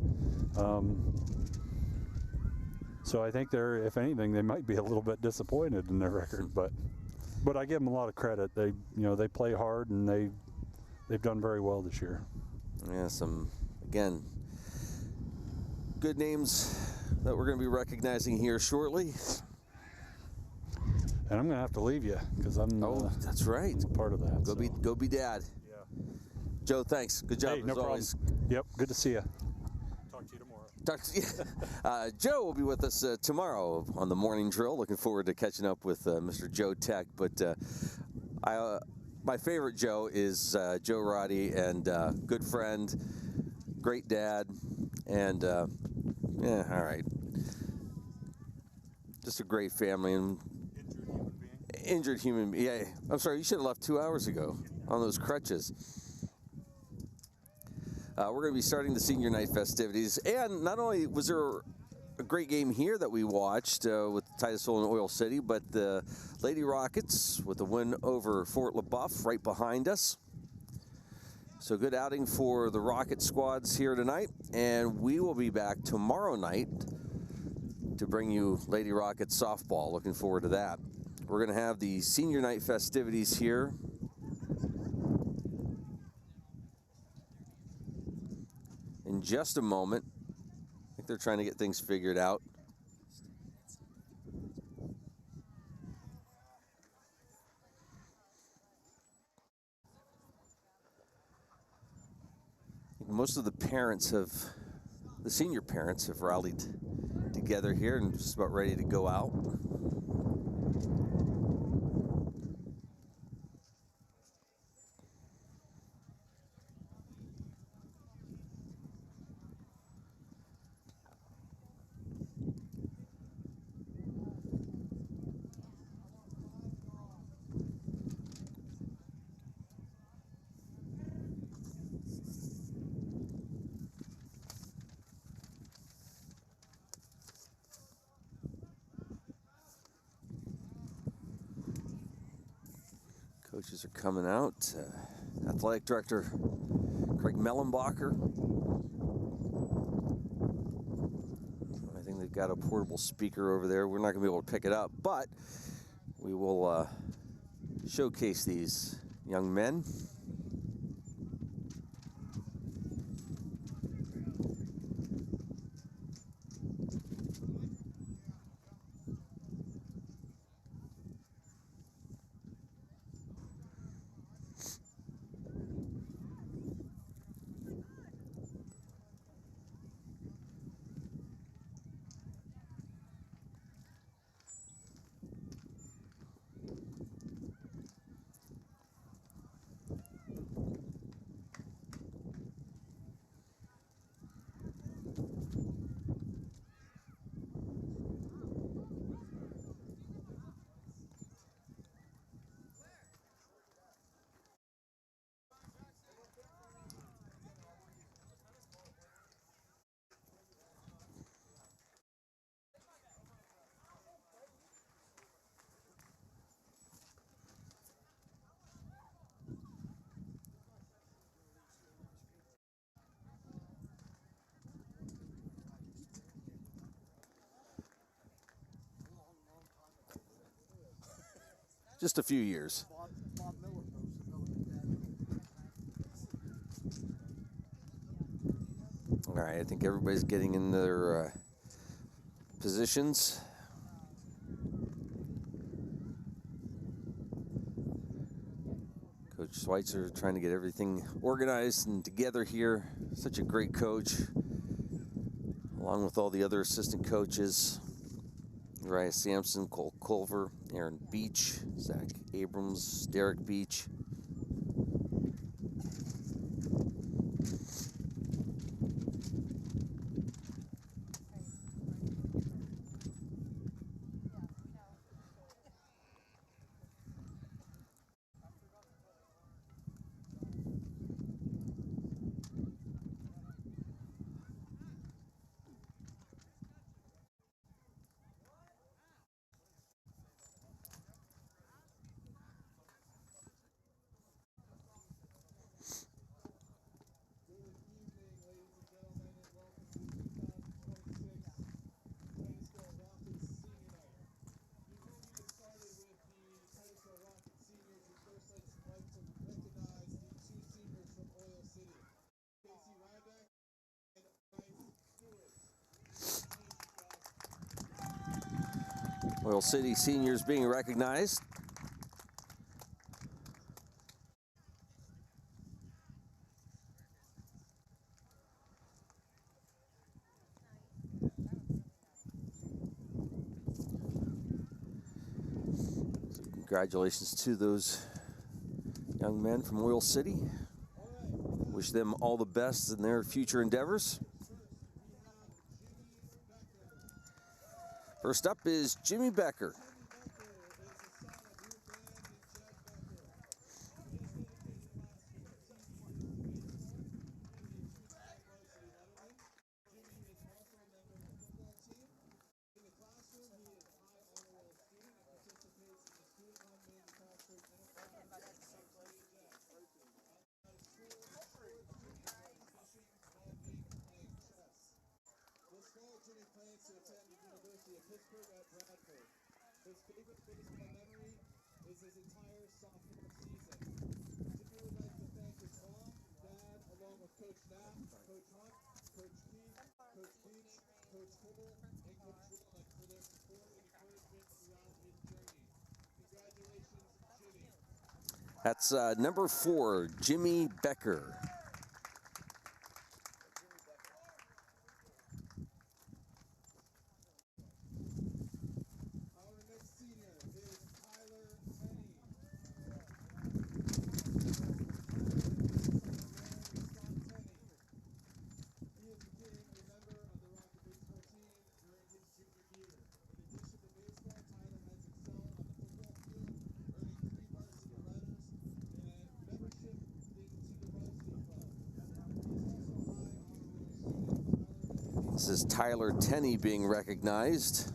So I think if anything, they might be a little bit disappointed in their record, but I give them a lot of credit. They play hard, and they've done very well this year. Yeah, again, good names that we're going to be recognizing here shortly. And I'm going to have to leave you, because I'm that's right, part of that. Go be dad. Yeah. Joe, thanks. Good job, no as always. Problem. Yep, good to see you. Joe will be with us tomorrow on the morning drill. Looking forward to catching up with Mr. Joe Tech. But my favorite Joe is Joe Roddy, and good friend, great dad, and all right, just a great family and injured human being. Yeah, I'm sorry, you should have left 2 hours ago on those crutches. We're going to be starting the senior night festivities, and not only was there a great game here that we watched with Titusville and Oil City, but the Lady Rockets with a win over Fort LaBeouf right behind us. So good outing for the Rocket squads here tonight, and we will be back tomorrow night to bring you Lady Rocket softball. Looking forward to that. We're going to have the senior night festivities here in just a moment. I think they're trying to get things figured out. think most of the senior parents have rallied together here and just about ready to go out. Coaches are coming out. Athletic Director Craig Mellenbacher. I think they've got a portable speaker over there. We're not going to be able to pick it up, but we will showcase these young men. Just a few years. All right, I think everybody's getting in their positions. Coach Schweitzer trying to get everything organized and together here. Such a great coach, along with all the other assistant coaches. Uriah Sampson, Cole Culver, Aaron Beach, Zach Abrams, Derek Beach. Oil City seniors being recognized. So congratulations to those young men from Oil City. Wish them all the best in their future endeavors. First up is Jimmy Becker. His favorite baseball memory is his entire sophomore season. Jimmy would like to thank his mom, dad, along with Coach Knapp, Coach Hunt, Coach Keith, Coach Beach, Coach Kibble, and Coach Rolnick for their support and encouragement throughout his journey. Congratulations, Jimmy. That's number 4, Jimmy Becker. This is Tyler Tenney being recognized.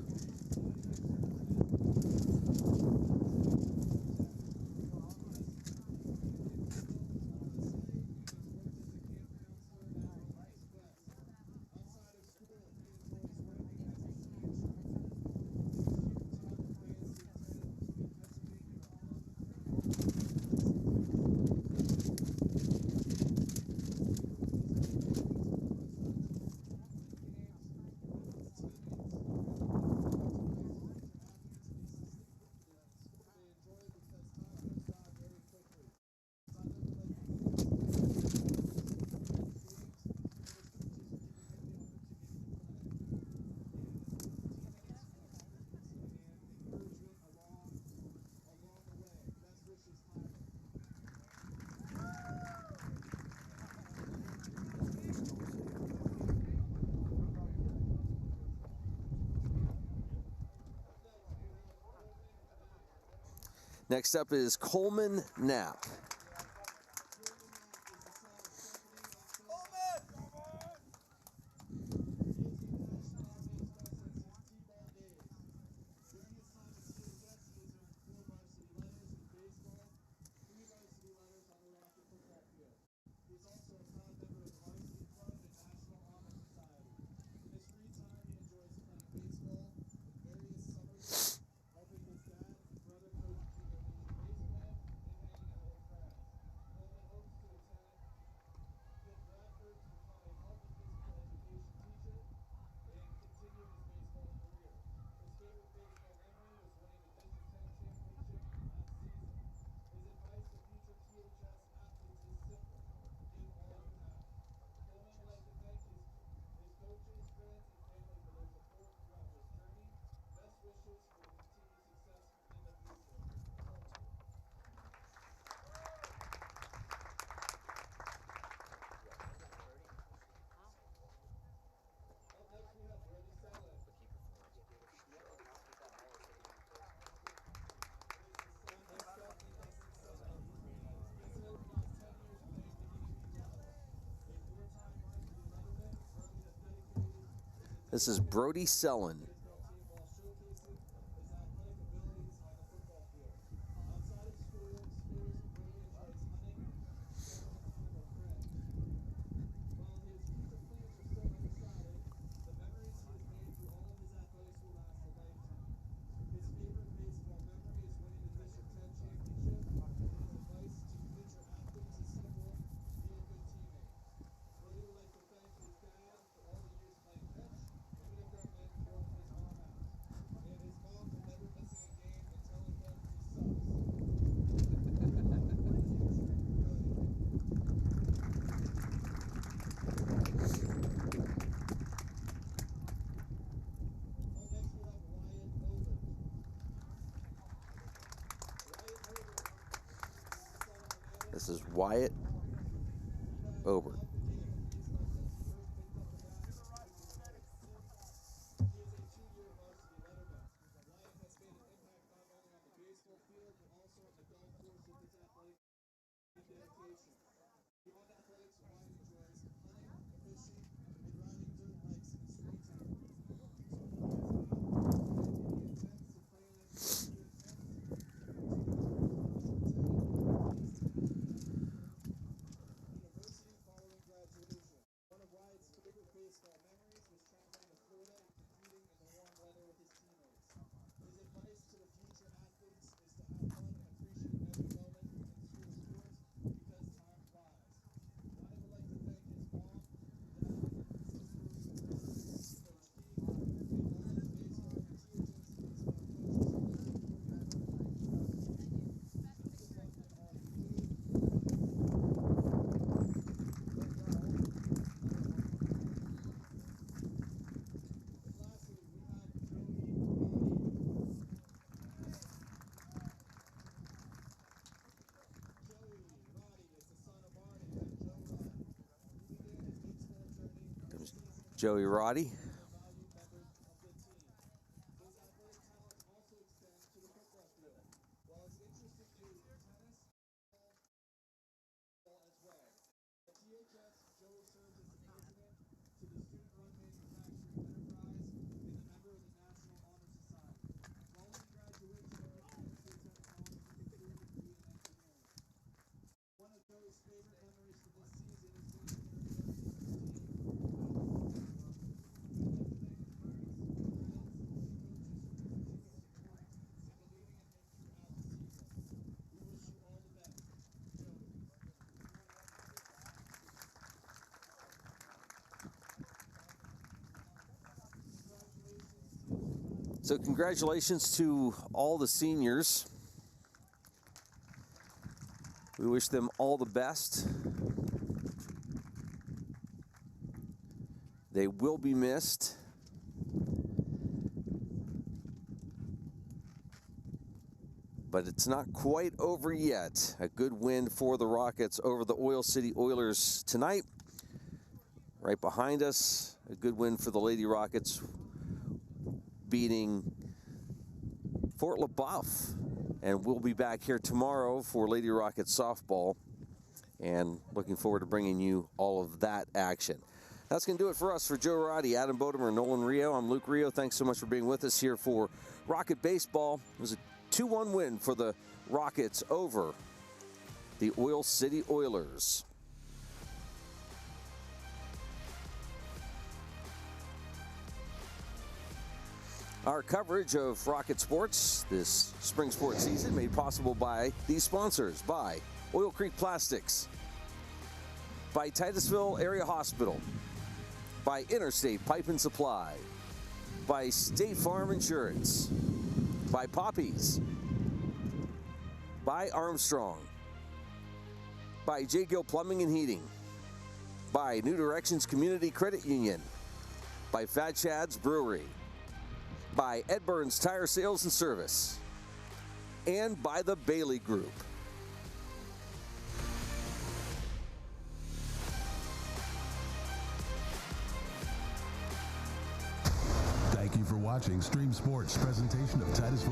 Next up is Coleman Knapp. This is Brody Sellen. This is Wyatt Obert. Joey Roddy. So congratulations to all the seniors. We wish them all the best. They will be missed. But it's not quite over yet. A good win for the Rockets over the Oil City Oilers tonight. Right behind us, a good win for the Lady Rockets, beating Fort LaBeouf. And we'll be back here tomorrow for Lady Rockets softball. And looking forward to bringing you all of that action. That's going to do it for us. For Joe Roddy, Adam Bodemer, Nolan Rio, I'm Luke Rio. Thanks so much for being with us here for Rocket Baseball. It was a 2-1 win for the Rockets over the Oil City Oilers. Our coverage of Rocket Sports this spring sports season made possible by these sponsors: by Oil Creek Plastics, by Titusville Area Hospital, by Interstate Pipe and Supply, by State Farm Insurance, by Poppies, by Armstrong, by J. Gill Plumbing and Heating, by New Directions Community Credit Union, by Fat Chad's Brewery, by Ed Burns Tire Sales and Service, and by the Bailey Group. Thank you for watching Stream Sports presentation of Titusville